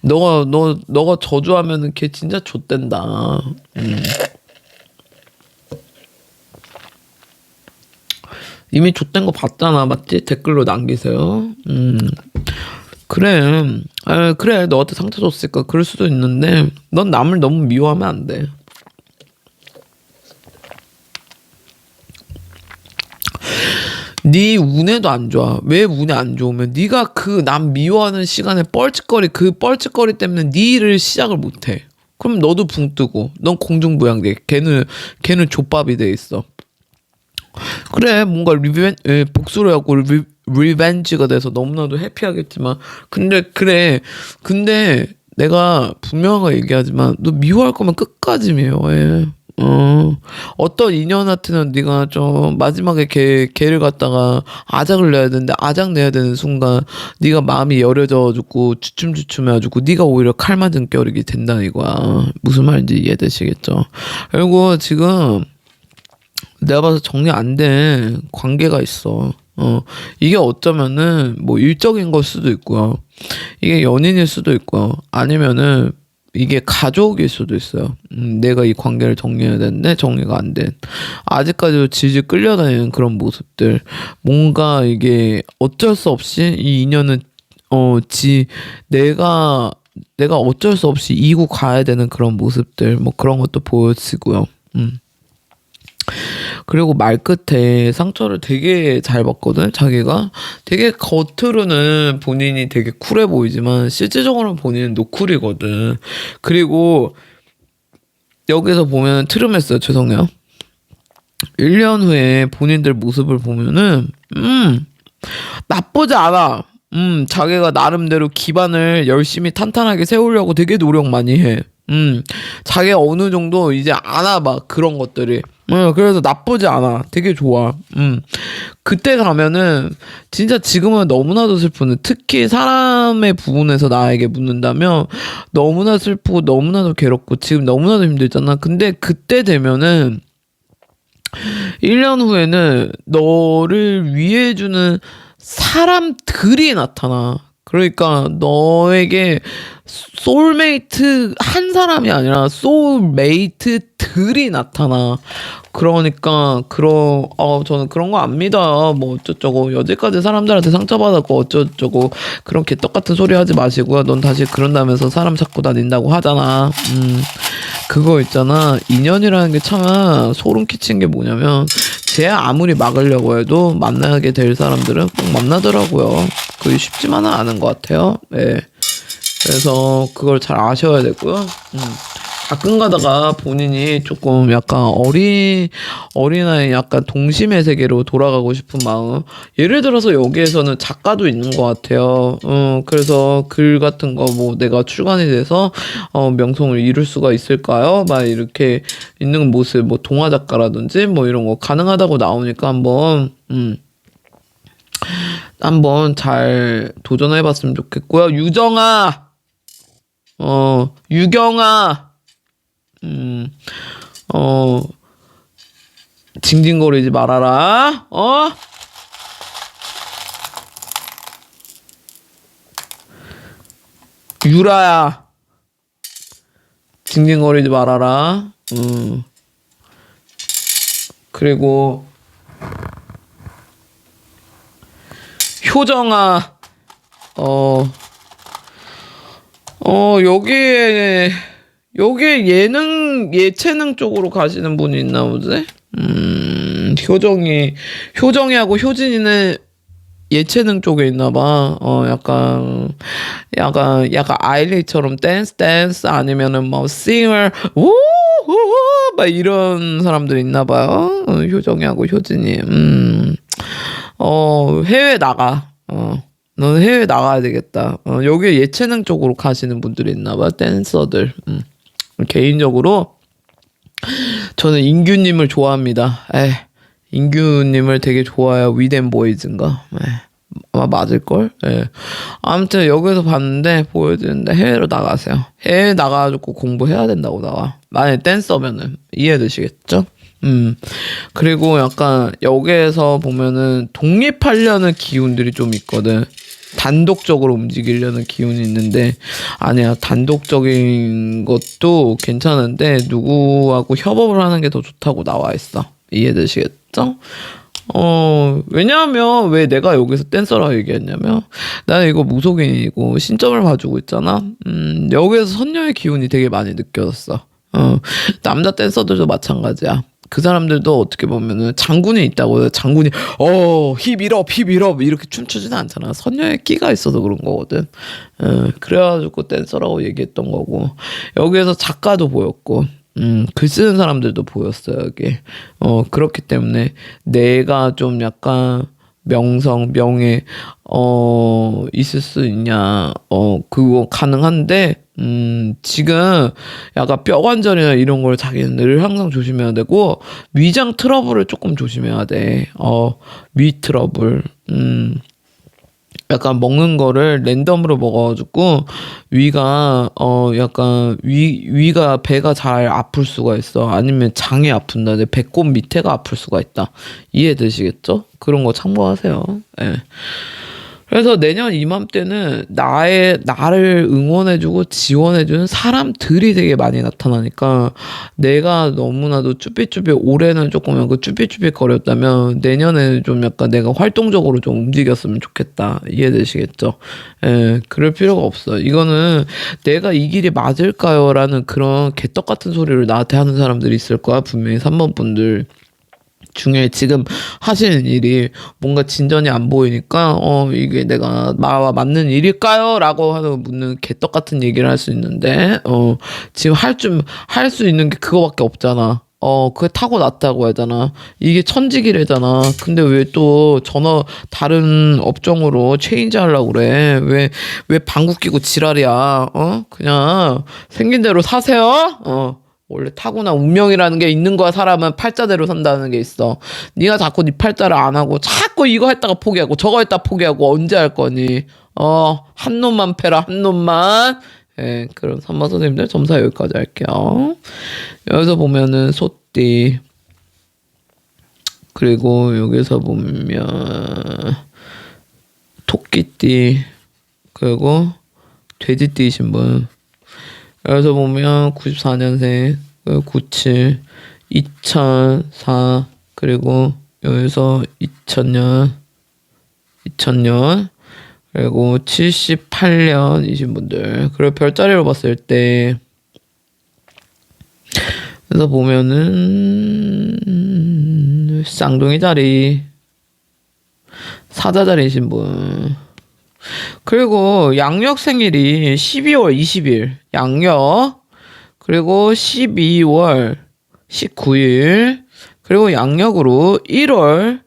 너가 저주하면은 걔 진짜 좆된다. 이미 좆된 거 봤잖아, 맞지? 댓글로 남기세요. 그래. 그래. 너한테 상처 줬으니까 그럴 수도 있는데 넌 남을 너무 미워하면 안 돼. 네 운에도 안 좋아. 왜 운이 안 좋으면 네가 그 남 미워하는 시간에 그 뻘짓거리 때문에 네 일을 시작을 못해. 그럼 너도 붕 뜨고 넌 공중부양돼. 걔는 족밥이 돼 있어. 그래 뭔가 복수를 하고 리벤지가 돼서 너무나도 해피하겠지만 근데 내가 분명하게 얘기하지만 너 미워할 거면 끝까지 미워해. 어떤 인연한테는 네가 좀 마지막에 걔를 갖다가 아작을 내야 되는데 아작 내야 되는 순간 네가 마음이 여려져가지고 주춤주춤해가지고 네가 오히려 칼 맞은 격이 된다 이거야. 무슨 말인지 이해되시겠죠? 그리고 지금 내가 봐서 정리 안 된 관계가 있어. 이게 어쩌면은 뭐 일적인 걸 수도 있고요. 이게 연인일 수도 있고요. 아니면은 이게 가족일 수도 있어요. 내가 이 관계를 정리해야 되는데 정리가 안 된. 아직까지도 질질 끌려다니는 그런 모습들. 뭔가 이게 어쩔 수 없이 이 인연은 내가 어쩔 수 없이 이고 가야 되는 그런 모습들. 뭐 그런 것도 보여지고요. 그리고 말끝에 상처를 되게 잘 받거든. 자기가 되게 겉으로는 본인이 되게 쿨해 보이지만 실질적으로는 본인은 노쿨이거든. 그리고 여기서 보면 트름했어요. 죄송해요. 1년 후에 본인들 모습을 보면은 나쁘지 않아. 자기가 나름대로 기반을 열심히 탄탄하게 세우려고 되게 노력 많이 해. 자기가 어느 정도 이제 알아봐 그런 것들이. 그래서 나쁘지 않아. 되게 좋아. 그때 가면은 진짜 지금은 너무나도 슬프네. 특히 사람의 부분에서 나에게 묻는다면 너무나 슬프고 너무나도 괴롭고 지금 너무나도 힘들잖아. 근데 그때 되면은 1년 후에는 너를 위해주는 사람들이 나타나. 그러니까 너에게 소울메이트 한 사람이 아니라 소울메이트들이 나타나. 그러니까 저는 그런 거 안 믿어요. 뭐 어쩌저고 여태까지 사람들한테 상처받았고 어쩌저고 그런 개떡 같은 소리 하지 마시고요. 넌 다시 그런다면서 사람 찾고 다닌다고 하잖아. 그거 있잖아. 인연이라는 게 참 소름 끼친 게 뭐냐면 쟤 아무리 막으려고 해도 만나게 될 사람들은 꼭 만나더라고요. 그게 쉽지만은 않은 것 같아요. 네. 그래서 그걸 잘 아셔야 되고요. 가끔 가다가 본인이 조금 약간 어린아이 약간 동심의 세계로 돌아가고 싶은 마음. 예를 들어서 여기에서는 작가도 있는 것 같아요. 그래서 글 같은 거 뭐 내가 출간이 돼서 명성을 이룰 수가 있을까요? 막 이렇게 있는 모습, 뭐 동화 작가라든지 뭐 이런 거 가능하다고 나오니까 한번 잘 도전해봤으면 좋겠고요. 유경아, 징징거리지 말아라. 유라야, 징징거리지 말아라. 그리고 효정아, 여기에 예체능 쪽으로 가시는 분이 있나 보지? 효정이하고 효진이는 예체능 쪽에 있나 봐. 약간 아일리처럼 댄스 아니면은 뭐 싱어 우우우 막 이런 사람들 있나 봐요. 효정이하고 효진이. 해외 나가. 너는 해외 나가야 되겠다. 여기 예체능 쪽으로 가시는 분들이 있나 봐. 댄서들. 개인적으로 저는 인규님을 좋아합니다. 인규님을 되게 좋아해요. 위덴 보이즈인가? 아마 맞을걸? 아무튼 여기서 봤는데 보여주는데 해외로 나가세요. 해외 나가가지고 공부해야 된다고 나와. 만약에 댄서면은 이해되시겠죠? 그리고 약간 여기에서 보면은 독립하려는 기운들이 좀 있거든. 단독적으로 움직이려는 기운이 있는데 아니야. 단독적인 것도 괜찮은데 누구하고 협업을 하는 게 더 좋다고 나와 있어. 이해되시겠죠? 왜냐하면 왜 내가 여기서 댄서라고 얘기했냐면 나는 이거 무속인이고 신점을 봐주고 있잖아. 여기에서 선녀의 기운이 되게 많이 느껴졌어. 남자 댄서들도 마찬가지야. 그 사람들도 어떻게 보면은 장군이 있다고 장군이 힙 이럽 이렇게 춤추지는 않잖아. 선녀의 끼가 있어서 그런 거거든. 그래가지고 댄서라고 얘기했던 거고 여기에서 작가도 보였고 글 쓰는 사람들도 보였어요 여기. 그렇기 때문에 내가 좀 약간 명예 있을 수 있냐 그거 가능한데 지금 약간 뼈관절이나 이런 걸 자기는 늘 항상 조심해야 되고 위장 트러블을 조금 조심해야 돼. 위 트러블. 약간 먹는 거를 랜덤으로 먹어가지고 위가 약간 위가 배가 잘 아플 수가 있어. 아니면 장이 아픈다. 배꼽 밑에가 아플 수가 있다. 이해되시겠죠? 그런 거 참고하세요. 예. 그래서 내년 이맘때는 나를 응원해주고 지원해주는 사람들이 되게 많이 나타나니까 내가 너무나도 쭈삣쭈삣 올해는 조금 그 쭈삣쭈삣 거렸다면 내년에는 좀 약간 내가 활동적으로 좀 움직였으면 좋겠다. 이해되시겠죠? 예, 그럴 필요가 없어. 이거는 내가 이 길이 맞을까요? 라는 그런 개떡 같은 소리를 나한테 하는 사람들이 있을 거야. 분명히 3번 분들. 중에 지금 하시는 일이 뭔가 진전이 안 보이니까 이게 내가 나와 맞는 일일까요? 라고 하는 묻는 개떡 같은 얘기를 할 수 있는데 지금 할 수 있는 게 그거밖에 없잖아. 그게 타고났다고 하잖아. 이게 천직이래잖아. 근데 왜 또 다른 업종으로 체인지 하려고 그래? 왜 방구 끼고 지랄이야? 그냥 생긴 대로 사세요? 원래 타고난 운명이라는 게 있는 거야. 사람은 팔자대로 산다는 게 있어. 네가 자꾸 네 팔자를 안 하고 자꾸 이거 했다가 포기하고 저거 했다 포기하고 언제 할 거니? 한 놈만 패라 한 놈만. 예, 그럼 선마 선생님들 점사 여기까지 할게요. 여기서 보면은 소띠 그리고 여기서 보면 토끼띠 그리고 돼지띠 신분. 여기서 보면 94년생, 97, 2004, 그리고 여기서 2000년, 그리고 78년이신 분들. 그리고 별자리로 봤을 때, 그래서 보면은 쌍둥이 자리, 사자자리이신 분. 그리고 양력 생일이 12월 20일 양력, 그리고 12월 19일, 그리고 양력으로 1월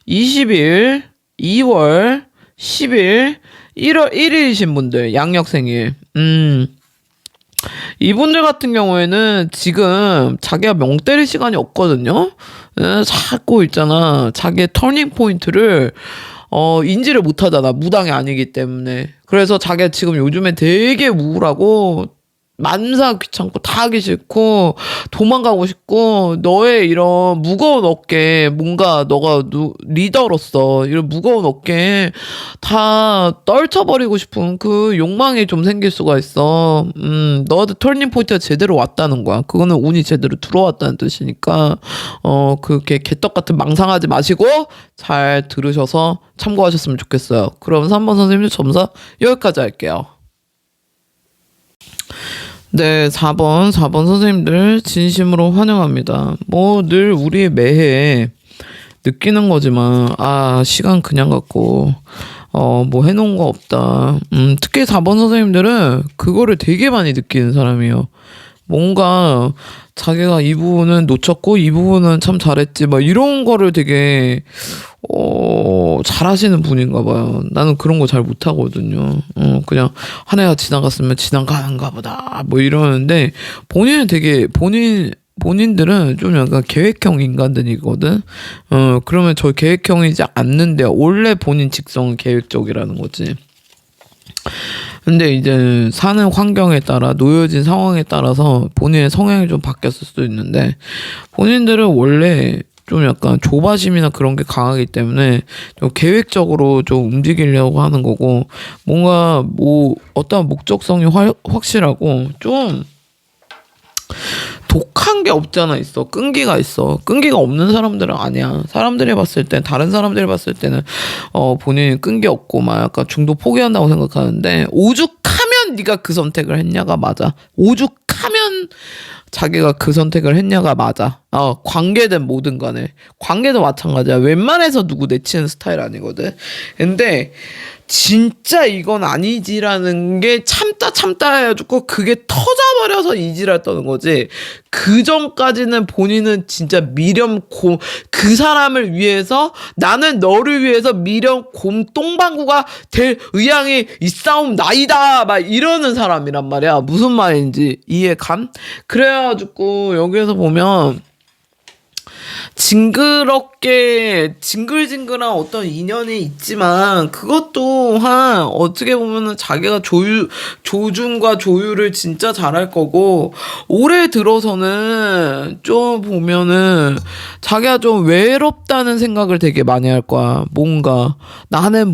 20일, 2월 10일, 1월 1일이신 분들 양력 생일. 이분들 같은 경우에는 지금 자기가 명 때릴 시간이 없거든요. 자꾸 있잖아. 자기의 터닝 포인트를 인지를 못하잖아. 무당이 아니기 때문에. 그래서 자기가 지금 요즘에 되게 우울하고 만사 귀찮고 다 하기 싫고 도망가고 싶고, 너의 이런 무거운 어깨, 뭔가 너가 리더로서 이런 무거운 어깨 다 떨쳐버리고 싶은 그 욕망이 좀 생길 수가 있어. 너한테 터닝 포인트가 제대로 왔다는 거야. 그거는 운이 제대로 들어왔다는 뜻이니까 그렇게 개떡 같은 망상하지 마시고 잘 들으셔서 참고하셨으면 좋겠어요. 그럼 3번 선생님 점사 여기까지 할게요. 네, 4번 선생님들 진심으로 환영합니다. 뭐 늘 우리 매해 느끼는 거지만 시간 그냥 갖고 뭐 해놓은 거 없다. 특히 4번 선생님들은 그거를 되게 많이 느끼는 사람이에요. 뭔가 자기가 이 부분은 놓쳤고 이 부분은 참 잘했지 막 이런 거를 되게 잘하시는 분인가 봐요. 나는 그런 거 잘 못하거든요. 그냥 한 해가 지나갔으면 지나가는가 보다 뭐 이러는데, 본인은 되게 본인들은 좀 약간 계획형 인간들이거든. 그러면 저 계획형이지 않는데 원래 본인 직성은 계획적이라는 거지. 근데 이제 사는 환경에 따라, 놓여진 상황에 따라서 본인의 성향이 좀 바뀌었을 수도 있는데, 본인들은 원래 좀 약간 조바심이나 그런 게 강하기 때문에 좀 계획적으로 좀 움직이려고 하는 거고, 뭔가 뭐 어떤 목적성이 확실하고 좀 독한 게 없잖아 있어. 끈기가 있어. 끈기가 없는 사람들은 아니야. 사람들이 봤을 때, 다른 사람들이 봤을 때는 본인이 끈기 없고 막 약간 중도 포기한다고 생각하는데, 오죽하면 네가 그 선택을 했냐가 맞아. 오죽하면 자기가 그 선택을 했냐가 맞아. 관계든 뭐든 간에. 관계도 마찬가지야. 웬만해서 누구 내치는 스타일 아니거든. 근데 진짜 이건 아니지라는 게 참다 해가지고 그게 터져버려서 이지랄 떠는 거지. 그 전까지는 본인은 진짜 그 사람을 위해서, 나는 너를 위해서 미련 똥방구가 될 의향이 있사옵나이다 막 이러는 사람이란 말이야. 무슨 말인지 이해감? 그래가지고 여기에서 보면 징글징글한 어떤 인연이 있지만, 그것 또한 어떻게 보면은 자기가 조준과 조율을 진짜 잘할 거고, 올해 들어서는 좀 보면은 자기가 좀 외롭다는 생각을 되게 많이 할 거야. 나는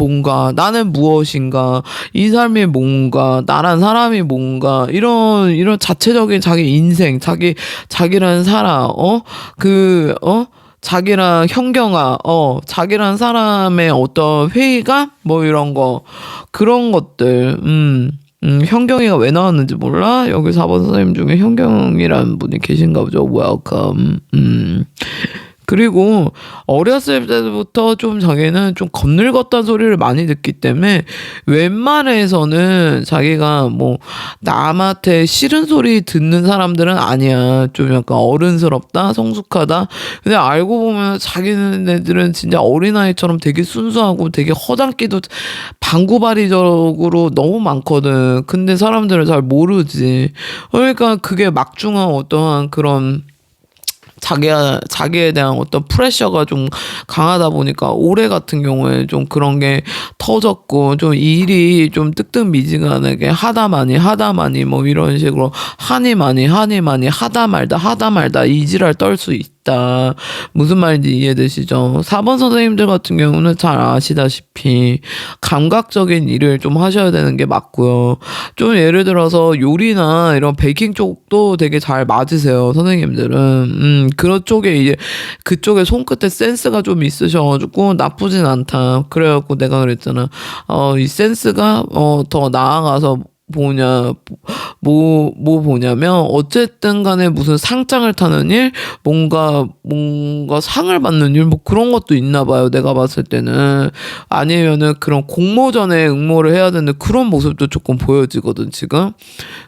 무엇인가, 이 삶이 뭔가, 나란 사람이 뭔가, 이런 자체적인 자기 인생, 자기라는 사람, 자기랑 형경아, 자기란 사람의 어떤 회의감? 뭐 이런 거, 그런 것들, 현경이가 왜 나왔는지 몰라? 여기 4번 선생님 중에 현경이라는 분이 계신가 보죠. 웰컴. 그리고 어렸을 때부터 좀 자기는 좀 겁늙었다는 소리를 많이 듣기 때문에 웬만해서는 자기가 뭐 남한테 싫은 소리 듣는 사람들은 아니야. 좀 약간 어른스럽다, 성숙하다. 근데 알고 보면 자기네들은 진짜 어린아이처럼 되게 순수하고 되게 허당끼도 방구바리적으로 너무 많거든. 근데 사람들은 잘 모르지. 그러니까 그게 막중한 어떠한 그런 자기에 대한 어떤 프레셔가 좀 강하다 보니까 올해 같은 경우에 좀 그런 게 터졌고, 좀 일이 좀 뜨뜻미지근하게 하다 많이 뭐 이런 식으로 하니 많이 하다 말다 이지랄 떨 수 있다. 무슨 말인지 이해되시죠? 4번 선생님들 같은 경우는 잘 아시다시피 감각적인 일을 좀 하셔야 되는 게 맞고요. 좀 예를 들어서 요리나 이런 베이킹 쪽도 되게 잘 맞으세요, 선생님들은. 그런 쪽에 이제 그쪽에 손끝에 센스가 좀 있으셔가지고 나쁘진 않다. 그래갖고 내가 그랬잖아. 이 센스가 더 나아가서 보냐면 어쨌든 간에 무슨 상장을 타는 일, 뭔가 상을 받는 일, 뭐 그런 것도 있나 봐요. 내가 봤을 때는. 아니면은 그런 공모전에 응모를 해야 되는 그런 모습도 조금 보여지거든, 지금.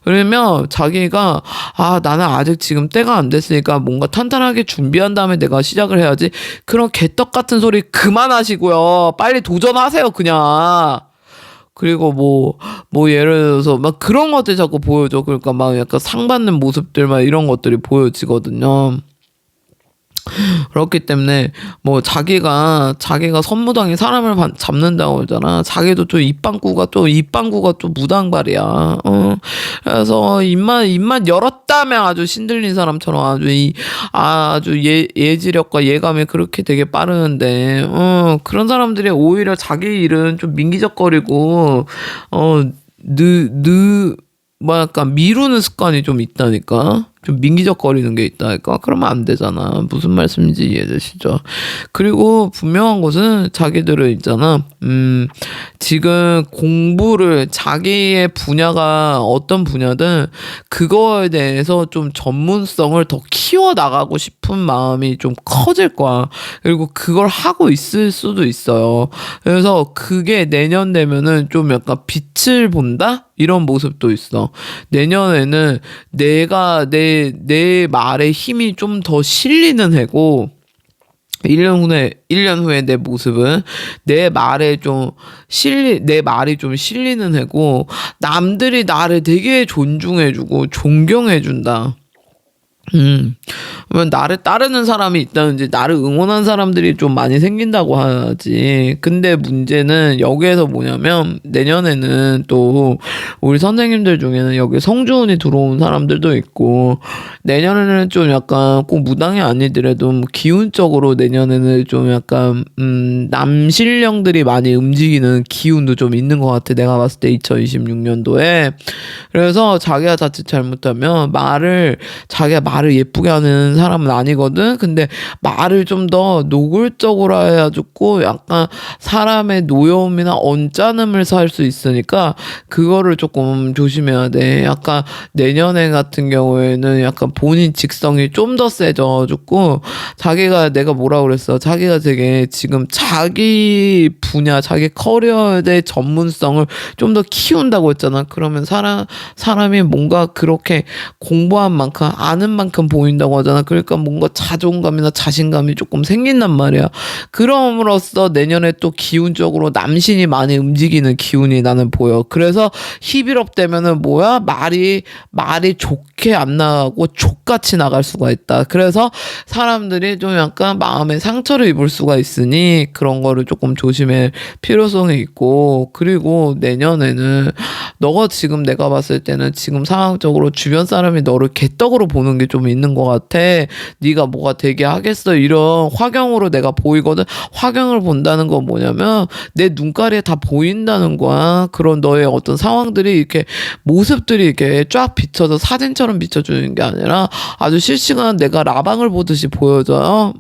그러면 자기가, 나는 아직 지금 때가 안 됐으니까 뭔가 탄탄하게 준비한 다음에 내가 시작을 해야지. 그런 개떡 같은 소리 그만하시고요. 빨리 도전하세요, 그냥. 그리고 예를 들어서 막 그런 것들 자꾸 보여줘. 그러니까 막 약간 상 받는 모습들 막 이런 것들이 보여지거든요. 그렇기 때문에 뭐 자기가 선무당이 사람을 잡는다고 그러잖아. 자기도 좀 입방구가 좀 무당발이야. 그래서 입만 열었다면 아주 신들린 사람처럼 아주 예지력과 예감이 그렇게 되게 빠르는데 그런 사람들이 오히려 자기 일은 좀 민기적거리고 약간 미루는 습관이 좀 있다니까. 좀 민기적거리는 게 있다니까. 그러면 안 되잖아. 무슨 말씀인지 이해되시죠? 그리고 분명한 것은 자기들은 있잖아. 지금 공부를 자기의 분야가 어떤 분야든 그거에 대해서 좀 전문성을 더 키워나가고 싶은 마음이 좀 커질 거야. 그리고 그걸 하고 있을 수도 있어요. 그래서 그게 내년 되면은 좀 약간 빛을 본다? 이런 모습도 있어. 내년에는 내가 내 말에 힘이 좀 더 실리는 해고 1년 후에 내 모습은 내 말이 좀 실리는 해고 남들이 나를 되게 존중해주고 존경해준다. 그러면 나를 따르는 사람이 있다든지 나를 응원한 사람들이 좀 많이 생긴다고 하지. 근데 문제는 여기에서 뭐냐면 내년에는 또 우리 선생님들 중에는 여기 성주운이 들어온 사람들도 있고 내년에는 좀 약간 꼭 무당이 아니더라도 뭐 기운적으로 내년에는 좀 약간 남신령들이 많이 움직이는 기운도 좀 있는 것 같아. 내가 봤을 때 2026년도에. 그래서 자기가 자칫 잘못하면 자기가 말을 예쁘게 하는 사람은 아니거든. 근데 말을 좀 더 노골적으로 해가지고 약간 사람의 노여움이나 언짢음을 살 수 있으니까 그거를 조금 조심해야 돼. 약간 내년에 같은 경우에는 약간 본인 직성이 좀 더 세져가지고 내가 뭐라고 그랬어. 자기가 되게 지금 자기 분야, 자기 커리어에 대해 전문성을 좀 더 키운다고 했잖아. 그러면 사람이 뭔가 그렇게 공부한 만큼 아는 만큼 보인다고 하잖아. 그러니까 뭔가 자존감이나 자신감이 조금 생긴단 말이야. 그럼으로써 내년에 또 기운적으로 남신이 많이 움직이는 기운이 나는 보여. 그래서 11업 되면은 말이 좋게 안 나가고 족같이 나갈 수가 있다. 그래서 사람들이 좀 약간 마음에 상처를 입을 수가 있으니 그런 거를 조금 조심할 필요성이 있고, 그리고 내년에는 너가 지금 내가 봤을 때는 지금 상황적으로 주변 사람이 너를 개떡으로 보는 게 좀 있는 것 같아. 네가 뭐가 되게 하겠어 이런 화경으로 내가 보이거든. 화경을 본다는 건 뭐냐면 내 눈가리에 다 보인다는 거야. 그런 너의 어떤 상황들이 이렇게 모습들이 이렇게 쫙 비춰서 사진처럼 비춰주는 게 아니라 아주 실시간 내가 라방을 보듯이 보여줘요.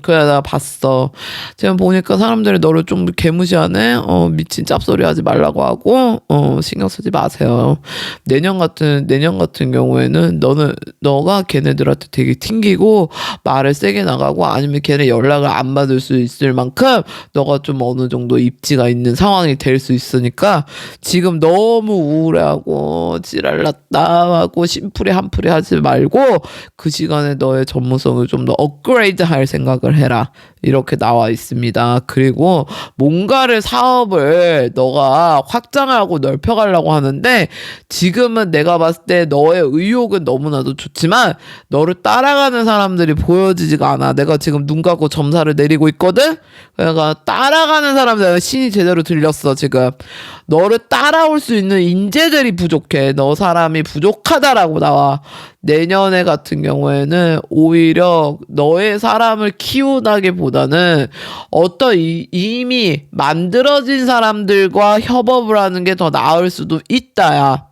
그래 나 봤어. 지금 보니까 사람들이 너를 좀 개무시하네. 미친 짭소리 하지 말라고 하고 신경 쓰지 마세요. 내년 같은 경우에는 너가 걔네들한테 되게 튕기고 말을 세게 나가고 아니면 걔네 연락을 안 받을 수 있을 만큼 너가 좀 어느 정도 입지가 있는 상황이 될 수 있으니까 지금 너무 우울해하고 지랄났다 하고 심풀이 한풀이 하지 말고 그 시간에 너의 전문성을 좀 더 업그레이드 할 생각을 해라. 이렇게 나와 있습니다. 그리고 사업을 너가 확장하고 넓혀가려고 하는데 지금은 내가 봤을 때 너의 의욕은 너무나도 좋지만 너를 따라가는 사람들이 보여지지가 않아. 내가 지금 눈 감고 점사를 내리고 있거든? 그러니까 따라가는 사람들, 신이 제대로 들렸어, 지금. 너를 따라올 수 있는 인재들이 부족해. 너 사람이 부족하다라고 나와. 내년에 같은 경우에는 오히려 너의 사람을 키우다기보다는 어떤 이미 만들어진 사람들과 협업을 하는 게 더 나을 수도 있다야.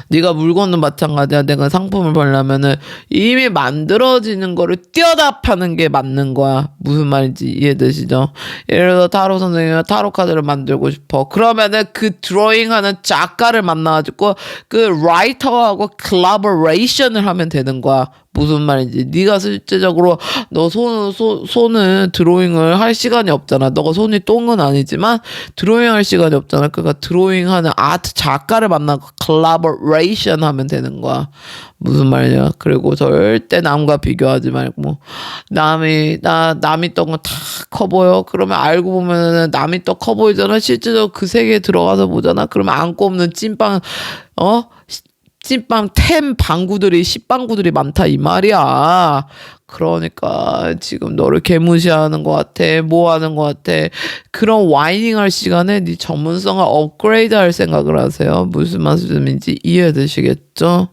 네가 물건은 마찬가지야. 내가 상품을 팔려면은 이미 만들어지는 거를 뛰어다 파는 게 맞는 거야. 무슨 말인지 이해되시죠? 예를 들어 타로 선생님이 타로 카드를 만들고 싶어. 그러면은 그 드로잉하는 작가를 만나가지고 그 라이터하고 콜라보레이션을 하면 되는 거야. 무슨 말인지. 네가 실제적으로 너 손은 드로잉을 할 시간이 없잖아. 너가 손이 똥은 아니지만 드로잉 할 시간이 없잖아. 그러니까 드로잉하는 아트 작가를 만나고 콜라보레이션 하면 되는 거야. 무슨 말이냐. 그리고 절대 남과 비교하지 말고 남이 떴건 다 커 보여. 그러면 알고 보면은 남이 또 커 보이잖아. 실제적으로 그 세계에 들어가서 보잖아. 그러면 안고 없는 찐빵 찐빵 10 방구들이 10 방구들이 많다 이 말이야. 그러니까 지금 너를 개무시하는 것 같아. 뭐 하는 것 같아. 그런 와이닝 할 시간에 네 전문성을 업그레이드 할 생각을 하세요. 무슨 말씀인지 이해되시겠죠?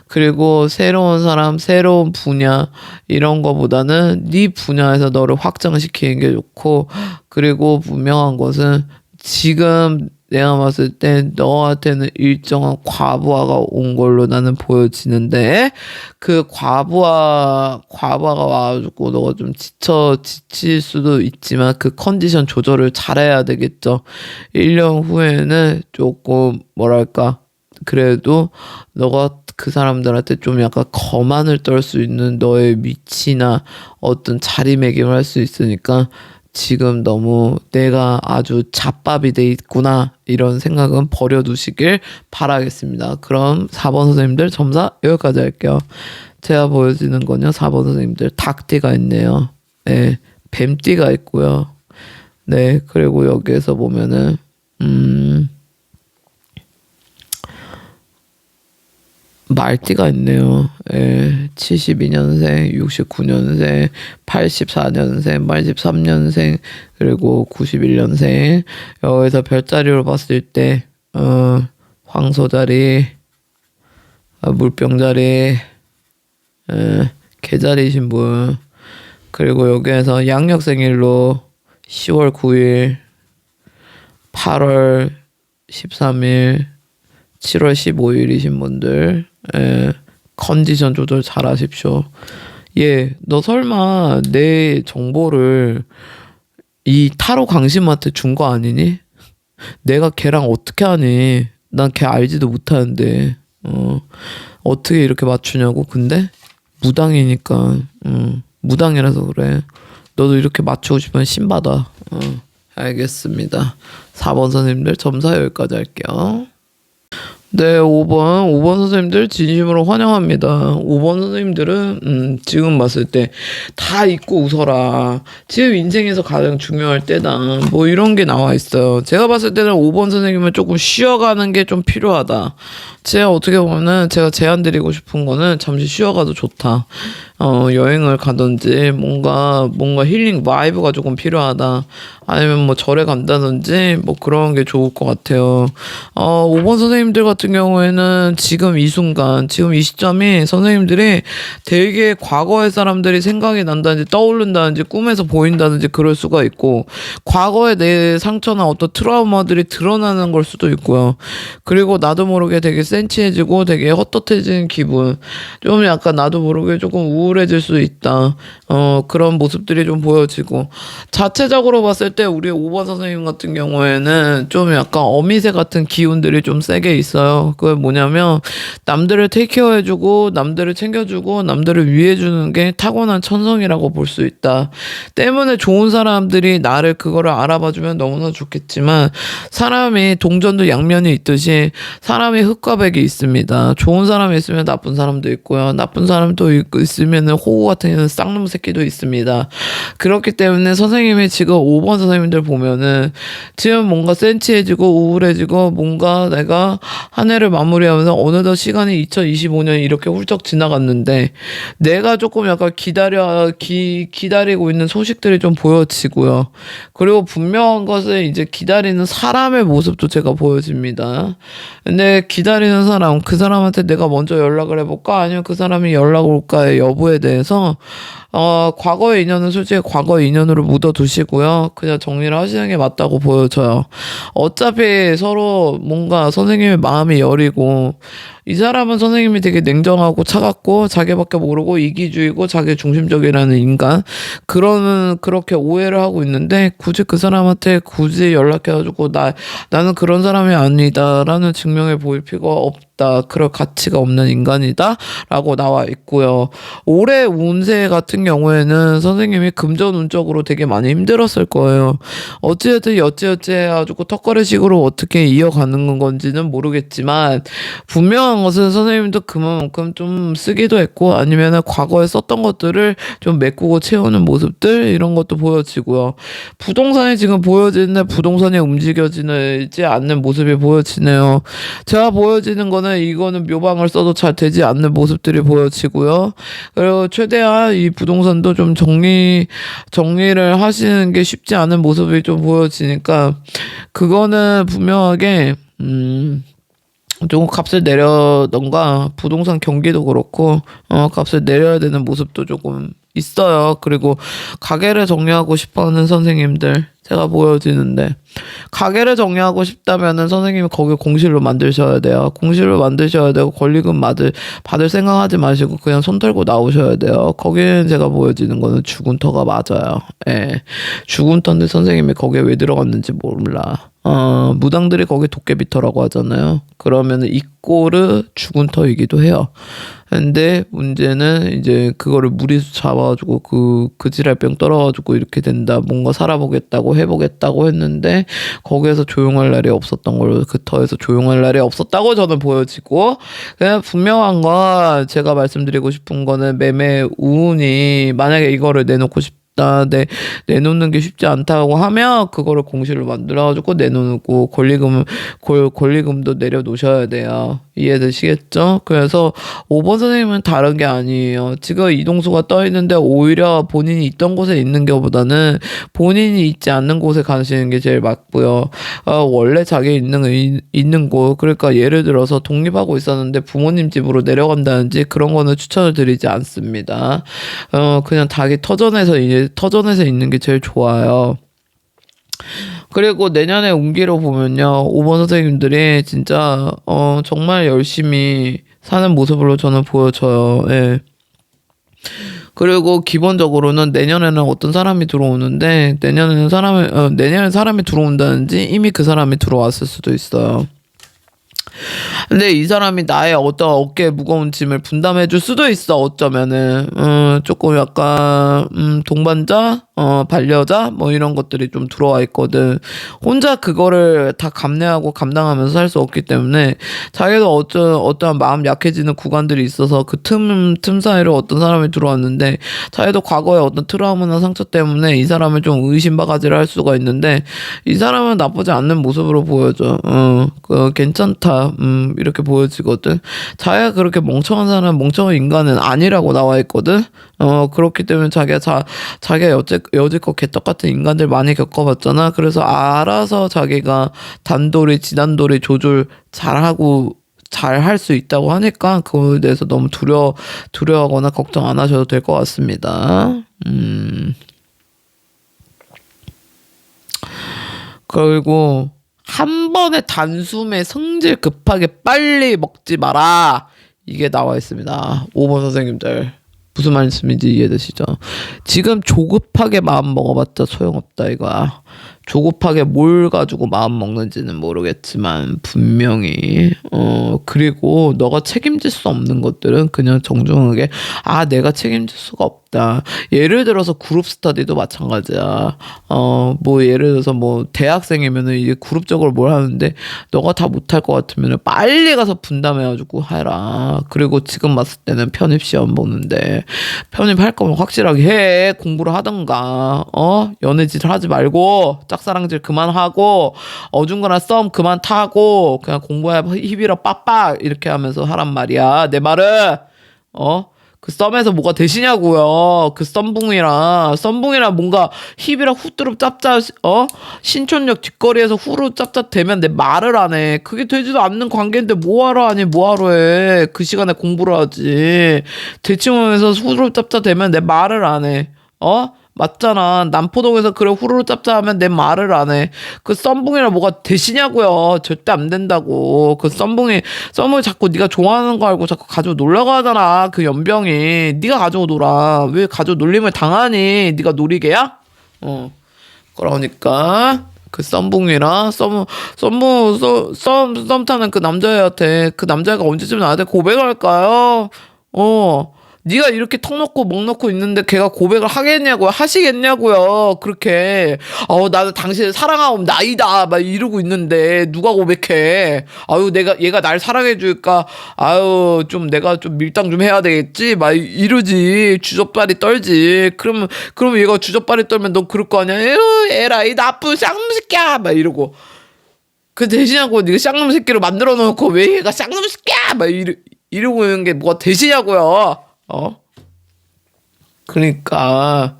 그리고 새로운 사람, 새로운 분야 이런 거보다는 네 분야에서 너를 확장시키는 게 좋고, 그리고 분명한 것은 지금 내가 봤을 때 너한테는 일정한 과부하가 온 걸로 나는 보여지는데, 그 과부하가 와가지고 너가 좀 지칠 수도 있지만 그 컨디션 조절을 잘해야 되겠죠. 1년 후에는 조금 뭐랄까, 그래도 너가 그 사람들한테 좀 약간 거만을 떨 수 있는 너의 위치나 어떤 자리매김을 할 수 있으니까 지금 너무 내가 아주 잡밥이 돼 있구나 이런 생각은 버려두시길 바라겠습니다. 그럼 4번 선생님들 점사 여기까지 할게요. 제가 보여지는 건요, 4번 선생님들 닭띠가 있네요. 네, 뱀띠가 있고요. 네, 그리고 여기에서 보면은 말띠가 있네요. 예, 72년생, 69년생, 84년생, 83년생, 그리고 91년생. 여기서 별자리로 봤을 때, 황소자리, 물병자리, 개자리이신 분. 그리고 여기에서 양력생일로 10월 9일, 8월 13일, 7월 15일이신 분들, 컨디션 조절 잘 하십시오. 예, 너 설마 내 정보를 이 타로 강심한테 준 거 아니니? 내가 걔랑 어떻게 하니? 난 걔 알지도 못하는데 어떻게 이렇게 맞추냐고. 근데 무당이니까 무당이라서 그래. 너도 이렇게 맞추고 싶으면 신받아. 알겠습니다. 4번 선생님들 점사 여기까지 할게요. 네, 5번 선생님들 진심으로 환영합니다. 5번 선생님들은 지금 봤을 때 다 잊고 웃어라. 지금 인생에서 가장 중요할 때다. 뭐 이런 게 나와 있어요. 제가 봤을 때는 5번 선생님은 조금 쉬어가는 게 좀 필요하다. 제가 어떻게 보면은 제가 제안 드리고 싶은 거는 잠시 쉬어가도 좋다. 여행을 가든지 뭔가 힐링 바이브가 조금 필요하다. 아니면 뭐 절에 간다든지 뭐 그런 게 좋을 것 같아요. 5번 선생님들 같은 경우에는 지금 이 순간, 지금 이 시점이 선생님들이 되게 과거의 사람들이 생각이 난다든지 떠오른다든지 꿈에서 보인다든지 그럴 수가 있고, 과거의 내 상처나 어떤 트라우마들이 드러나는 걸 수도 있고요. 그리고 나도 모르게 되게 센치해지고 되게 헛헛해지는 기분, 좀 약간 나도 모르게 조금 우울해질 수 있다. 그런 모습들이 좀 보여지고, 자체적으로 봤을 때 우리 5번 선생님 같은 경우에는 좀 약간 어미새 같은 기운들이 좀 세게 있어요. 그게 뭐냐면 남들을 테이크케어해주고 남들을 챙겨주고 남들을 위해주는 게 타고난 천성이라고 볼 수 있다. 때문에 좋은 사람들이 나를 그거를 알아봐주면 너무나 좋겠지만, 사람이 동전도 양면이 있듯이 사람이 흙과 여백이 있습니다. 좋은 사람이 있으면 나쁜 사람도 있고요. 나쁜 사람도 있으면 호구 같은 쌍놈 새끼도 있습니다. 그렇기 때문에 선생님이 지금 5번 선생님들 보면은 지금 뭔가 센치해지고 우울해지고 뭔가 내가 한 해를 마무리하면서 어느덧 시간이 2025년이 이렇게 훌쩍 지나갔는데 내가 조금 약간 기다리고 있는 소식들이 좀 보여지고요. 그리고 분명한 것은 이제 기다리는 사람의 모습도 제가 보여집니다. 근데 기다리는 사람, 그 사람한테 내가 먼저 연락을 해볼까? 아니면 그 사람이 연락 올까의 여부에 대해서 과거의 인연은 솔직히 과거의 인연으로 묻어두시고요. 그냥 정리를 하시는 게 맞다고 보여져요. 어차피 서로 뭔가 선생님의 마음이 여리고 이 사람은 선생님이 되게 냉정하고 차갑고 자기밖에 모르고 이기주의고 자기 중심적이라는 인간 그렇게 오해를 하고 있는데 굳이 그 사람한테 연락해가지고 나는 그런 사람이 아니다라는 증명해 보일 필요가 없다. 그럴 가치가 없는 인간이다 라고 나와 있고요. 올해 운세 같은 경우에는 선생님이 금전운적으로 되게 많이 힘들었을 거예요. 어찌됐든 여찌여찌 해가지고 턱걸이식으로 어떻게 이어가는 건지는 모르겠지만 분명한 것은 선생님도 그만큼 좀 쓰기도 했고 아니면 과거에 썼던 것들을 좀 메꾸고 채우는 모습들 이런 것도 보여지고요. 부동산이 지금 보여지는데 부동산이 움직여지지 않는 모습이 보여지네요. 제가 보여지는 거는 이거는 묘방을 써도 잘 되지 않는 모습들이 보여지고요. 그리고 최대한 이 부동산도 좀 정리를 하시는 게 쉽지 않은 모습이 좀 보여지니까 그거는 분명하게 조금 값을 내려던가 부동산 경기도 그렇고 값을 내려야 되는 모습도 조금 있어요. 그리고 가게를 정리하고 싶어하는 선생님들 제가 보여지는데 가게를 정리하고 싶다면은 선생님이 거기 공실로 만드셔야 돼요. 공실로 만드셔야 되고 권리금 받을 생각하지 마시고 그냥 손 털고 나오셔야 돼요. 거기는 제가 보여지는 거는 죽은 터가 맞아요. 예. 죽은 터인데 선생님이 거기에 왜 들어갔는지 몰라. 무당들이 거기 도깨비터라고 하잖아요. 그러면은 이꼬르 죽은 터이기도 해요. 근데 문제는 이제 그거를 무리수 잡아가지고 그 지랄병 떨어가지고 이렇게 된다. 뭔가 살아보겠다고 해보겠다고 했는데 거기에서 조용할 날이 없었던 걸로 그 터에서 조용할 날이 없었다고 저는 보여지고 그냥 분명한 건 제가 말씀드리고 싶은 거는 매매 운이 만약에 이거를 내놓고 내놓는 게 쉽지 않다고 하면 그거를 공실로 만들어가지고 내놓고 권리금도 내려놓으셔야 돼요. 이해되시겠죠? 그래서 5번 선생님은 다른 게 아니에요. 지금 이동수가 떠 있는데 오히려 본인이 있던 곳에 있는 것보다는 본인이 있지 않는 곳에 가시는 게 제일 맞고요. 원래 자기 있는 곳 그러니까 예를 들어서 독립하고 있었는데 부모님 집으로 내려간다든지 그런 거는 추천을 드리지 않습니다. 그냥 자기 터전에서 있는 게 제일 좋아요. 그리고 내년에 운기로 보면요. 5번 선생님들이 진짜 정말 열심히 사는 모습으로 저는 보여져요. 예. 그리고 기본적으로는 내년에는 어떤 사람이 들어오는데 내년에 사람이 들어온다든지 이미 그 사람이 들어왔을 수도 있어요. 근데 이 사람이 나의 어떤 어깨에 무거운 짐을 분담해 줄 수도 있어. 어쩌면은 조금 약간 동반자 반려자 뭐 이런 것들이 좀 들어와 있거든. 혼자 그거를 다 감내하고 감당하면서 살 수 없기 때문에 자기도 어떠한 마음 약해지는 구간들이 있어서 그 틈 사이로 어떤 사람이 들어왔는데 자기도 과거에 어떤 트라우마나 상처 때문에 이 사람을 좀 의심바가지를 할 수가 있는데 이 사람은 나쁘지 않는 모습으로 보여져. 괜찮다. 이렇게 보여지거든. 자기가 그렇게 멍청한 인간은 아니라고 나와 있거든. 그렇기 때문에 자기가 여지껏 개떡 같은 인간들 많이 겪어봤잖아. 그래서 알아서 자기가 지단돌이 조절 잘 할 수 있다고 하니까 그거에 대해서 너무 두려워하거나 걱정 안 하셔도 될 것 같습니다. 그리고 한 번에 단숨에 성질 급하게 빨리 먹지 마라. 이게 나와 있습니다. 5번 선생님들. 무슨 말씀인지 이해되시죠? 지금 조급하게 마음 먹어봤자 소용없다 이거야. 조급하게 뭘 가지고 마음 먹는지는 모르겠지만 분명히 그리고 너가 책임질 수 없는 것들은 그냥 정중하게 내가 책임질 수가 없다. 예를 들어서 그룹 스터디도 마찬가지야. 뭐 예를 들어서 뭐 대학생이면은 이게 그룹적으로 뭘 하는데 너가 다 못할 것 같으면은 빨리 가서 분담해가지고 해라. 그리고 지금 봤을 때는 편입 시험 보는데 편입할 거면 확실하게 해. 공부를 하던가 연애질 하지 말고 짝사랑질 그만하고 어중간한 썸 그만 타고 그냥 공부에 힘이라 빡빡 이렇게 하면서 하란 말이야. 내 말은 그 썸에서 뭐가 되시냐고요. 그 썸붕이랑 뭔가 힙이랑 후뚜룩 짭짭 신촌역 뒷거리에서 후루 짭짭 되면 내 말을 안 해. 그게 되지도 않는 관계인데 뭐하러 하니 뭐하러 해. 그 시간에 공부를 하지. 대치모에서 후루 짭짭 되면 내 말을 안 해. 맞잖아. 남포동에서 그래 후루루 짭짭하면 내 말을 안 해. 그 썸붕이랑 뭐가 되시냐고요. 절대 안 된다고. 그 썸붕이 자꾸 네가 좋아하는 거 알고 자꾸 가지고 놀라고 하잖아. 그 연병이 네가 가지고 놀아. 왜 가지고 놀림을 당하니? 네가 놀이개야? 그러니까 그 썸붕이랑 썸 타는 그 남자애한테 그 남자애가 언제쯤 나한테 고백할까요? 네가 이렇게 턱 놓고 목 놓고 있는데 걔가 고백을 하겠냐고요? 하시겠냐고요? 그렇게 나는 당신을 사랑하고 나이다 막 이러고 있는데 누가 고백해? 얘가 날 사랑해 줄까? 좀 내가 좀 밀당 좀 해야 되겠지? 막 이러지. 주접발이 떨지. 그러면 얘가 주접발이 떨면 너 그럴 거 아니야? 에라이 나쁜 쌍놈 새끼야 막 이러고. 그 대신하고 네가 쌍놈 새끼로 만들어 놓고 왜 얘가 쌍놈 새끼야 막 이러고 있는 게 뭐가 되시냐고요? 그러니까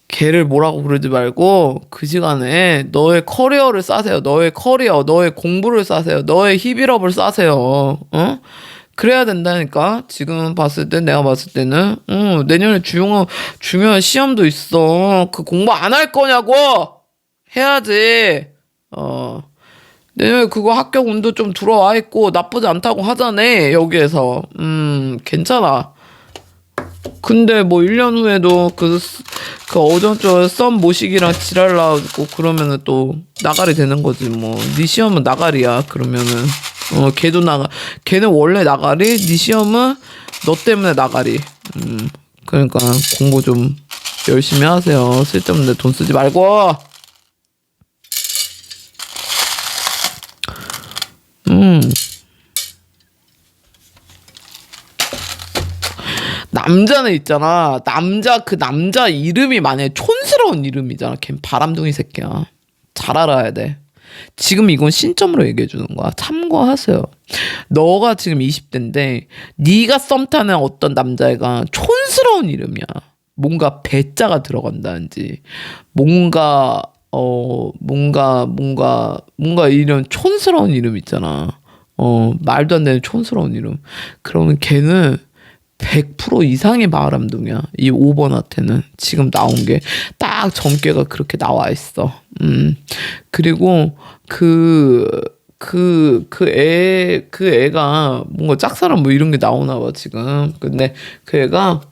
걔를 뭐라고 부르지 말고 그 시간에 너의 커리어를 싸세요. 너의 커리어, 너의 공부를 싸세요. 너의 힙일업을 싸세요. 그래야 된다니까. 지금 내가 봤을 때는 내년에 중요한 시험도 있어. 그 공부 안 할 거냐고. 해야지. 내년에 그거 합격 운도 좀 들어와 있고 나쁘지 않다고 하자네. 여기에서 괜찮아. 근데 뭐 1년 후에도 그 어정쩡한 썸 모시기랑 지랄 나와고 그러면은 또 나가리 되는 거지 뭐. 네 시험은 나가리야. 그러면은 걔는 원래 나가리. 네 시험은 너 때문에 나가리. 그러니까 공부 좀 열심히 하세요. 쓸데없는 데 돈 쓰지 말고. 남자는 있잖아. 그 남자 이름이 만약에 촌스러운 이름이잖아. 걔는 바람둥이 새끼야. 잘 알아야 돼. 지금 이건 신점으로 얘기해 주는 거야. 참고하세요. 너가 지금 20대인데 네가 썸 타는 어떤 남자애가 촌스러운 이름이야. 뭔가 배자가 들어간다든지 뭔가 이런 촌스러운 이름 있잖아. 말도 안 되는 촌스러운 이름. 그러면 걔는 100% 이상의 바람둥이야. 이 5번한테는 지금 나온 게 딱 점괘가 그렇게 나와 있어. 그리고 그 애가 뭔가 짝사랑 뭐 이런 게 나오나 봐 지금. 근데 그 애가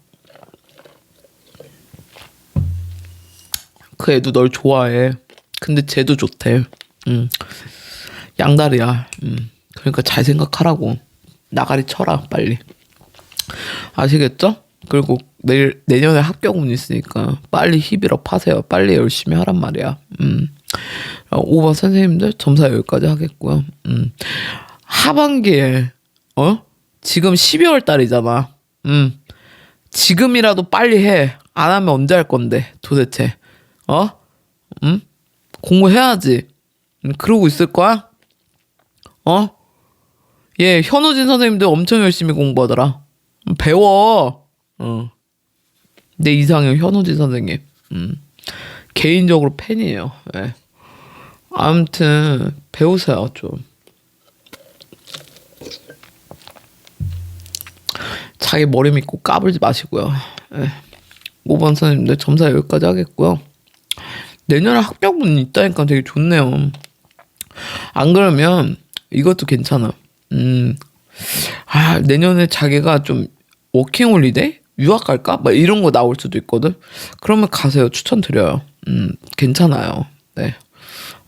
그 애도 널 좋아해. 근데 쟤도 좋대. 양다리야. 그러니까 잘 생각하라고. 나가리 쳐라 빨리. 아시겠죠? 그리고 내년에 합격운 있으니까 빨리 힙일업 하세요. 빨리 열심히 하란 말이야. 5번 선생님들 점사 여기까지 하겠고요. 하반기에 지금 12월 달이잖아. 지금이라도 빨리 해. 안 하면 언제 할 건데 도대체. 공부해야지. 그러고 있을 거야? 현우진 선생님들 엄청 열심히 공부하더라. 배워. 내 이상형 현우진 선생님. 개인적으로 팬이에요. 네. 아무튼 배우세요 좀. 자기 머리 믿고 까불지 마시고요. 네. 5번 선생님들 점사 여기까지 하겠고요. 내년에 합격은 있다니까 되게 좋네요. 안 그러면 이것도 괜찮아. 내년에 자기가 좀 워킹홀리데이? 유학 갈까? 막 이런 거 나올 수도 있거든. 그러면 가세요. 추천드려요. 괜찮아요. 네.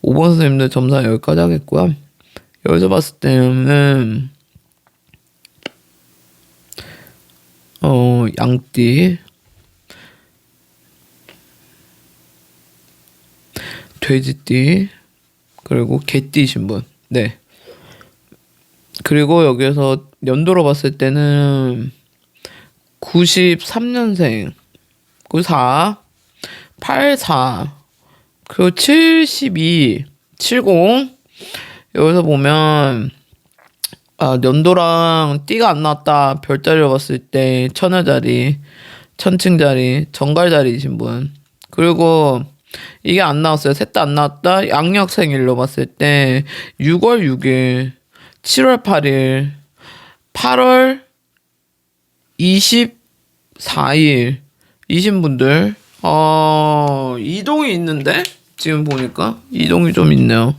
5번 선생님들 점사 여기까지 하겠고요. 여기서 봤을 때는 양띠, 돼지띠, 그리고 개띠신 분. 네. 그리고 여기서 연도로 봤을 때는 93년생, 94, 84, 그리고 72, 70. 여기서 보면 연도랑 띠가 안 나왔다. 별자리로 봤을 때 천여자리, 천칭자리, 정갈자리이신 분. 그리고 이게 안 나왔어요. 셋 다 안 나왔다. 양력생일로 봤을 때 6월 6일, 7월 8일, 8월 24일 이신 분들. 이동이 있는데 지금 보니까 이동이 좀 있네요.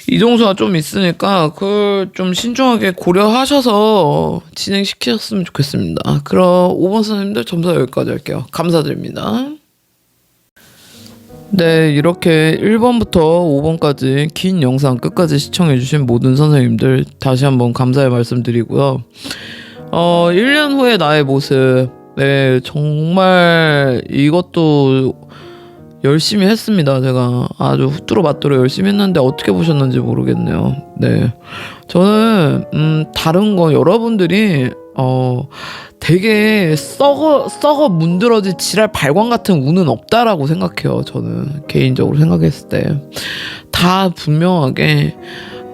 이동수가 좀 있으니까 그걸 좀 신중하게 고려하셔서 진행시키셨으면 좋겠습니다. 그럼 5번 선생님들 점수 여기까지 할게요. 감사드립니다. 네, 이렇게 1번부터 5번까지 긴 영상 끝까지 시청해주신 모든 선생님들 다시 한번 감사의 말씀드리고요. 1년 후의 나의 모습, 네, 정말 이것도 열심히 했습니다. 제가 아주 후뚜루 맞뚜루 열심히 했는데 어떻게 보셨는지 모르겠네요. 네, 저는 다른 거 여러분들이 되게 썩어 문드러진 지랄 발광 같은 운은 없다라고 생각해요. 저는 개인적으로 생각했을 때 다 분명하게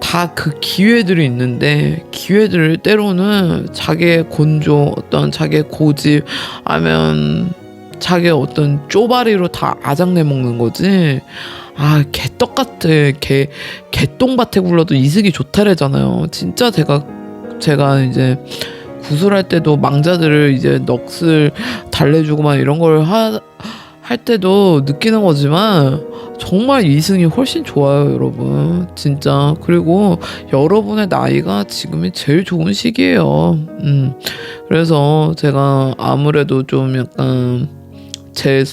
다 그 기회들이 있는데 기회들을 때로는 자기의 곤조, 어떤 자기의 고집, 아니면 자기의 어떤 쪼바리로 다 아작내 먹는 거지. 개떡 같아. 개똥밭에 굴러도 이승이 좋다래잖아요. 진짜 제가 이제 구슬할 때도 망자들을 이제 넋을 달래주고 막 이런 걸 할 때도 느끼는 거지만 정말 이승이 훨씬 좋아요, 여러분. 진짜. 그리고 여러분의 나이가 지금이 제일 좋은 시기예요. 그래서 제가 아무래도 좀 약간 제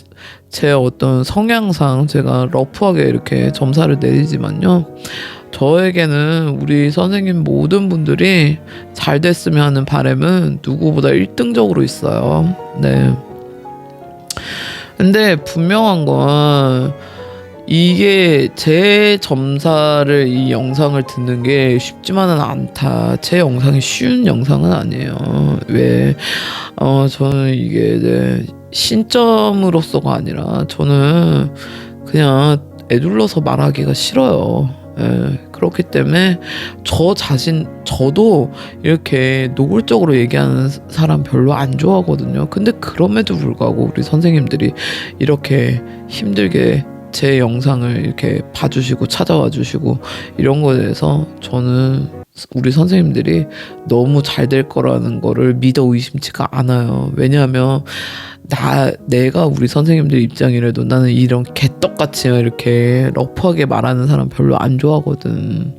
어떤 성향상 제가 러프하게 이렇게 점사를 내리지만요. 저에게는 우리 선생님 모든 분들이 잘 됐으면 하는 바람은 누구보다 1등적으로 있어요. 네. 근데 분명한 건 이게 제 점사를 이 영상을 듣는 게 쉽지만은 않다. 제 영상이 쉬운 영상은 아니에요. 왜? 저는 이게 이제 신점으로서가 아니라 저는 그냥 애둘러서 말하기가 싫어요. 그렇기 때문에 저도 이렇게 노골적으로 얘기하는 사람 별로 안 좋아하거든요. 근데 그럼에도 불구하고 우리 선생님들이 이렇게 힘들게 제 영상을 이렇게 봐주시고 찾아와 주시고 이런 거에 대해서 저는 우리 선생님들이 너무 잘 될 거라는 거를 믿어 의심치가 않아요. 왜냐하면 내가 우리 선생님들 입장이라도 나는 이런 개떡같이 이렇게 러프하게 말하는 사람 별로 안 좋아하거든.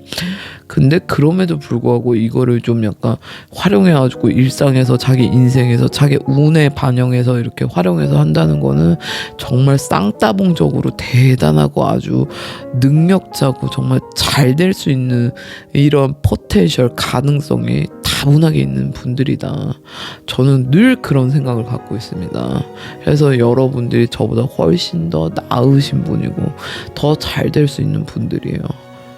근데 그럼에도 불구하고 이거를 좀 약간 활용해가지고 일상에서 자기 인생에서 자기 운에 반영해서 이렇게 활용해서 한다는 거는 정말 쌍따봉적으로 대단하고 아주 능력자고 정말 잘 될 수 있는 이런 포텐셜 가능성이 다분하게 있는 분들이다. 저는 늘 그런 생각을 갖고 있습니다. 그래서 여러분들이 저보다 훨씬 더 나으신 분이고 더 잘 될 수 있는 분들이에요.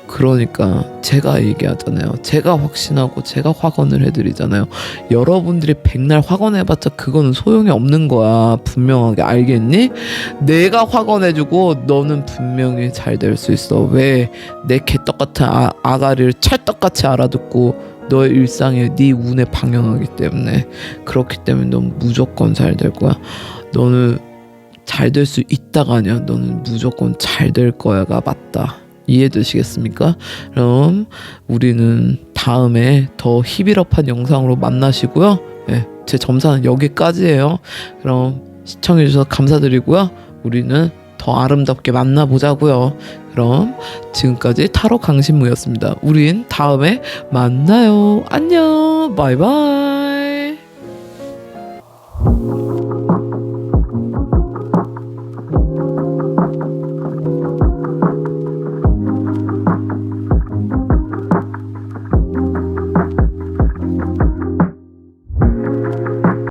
그러니까 제가 얘기하잖아요. 제가 확신하고 제가 확언을 해드리잖아요. 여러분들이 백날 확언해봤자 그거는 소용이 없는 거야. 분명하게 알겠니? 내가 확언해주고 너는 분명히 잘 될 수 있어. 왜? 내 개떡 같은 아가리를 찰떡같이 알아듣고 너의 일상에 네 운에 방영하기 때문에. 그렇기 때문에 넌 무조건 잘 될 거야. 너는 잘 될 수 있다가 아니야. 너는 무조건 잘 될 거야가 맞다. 이해되시겠습니까? 그럼 우리는 다음에 더 히비럽한 영상으로 만나시고요. 네, 제 점사는 여기까지예요. 그럼 시청해주셔서 감사드리고요. 우리는 더 아름답게 만나보자고요. 그럼 지금까지 타로 강신무였습니다. 우린 다음에 만나요. 안녕. 바이바이.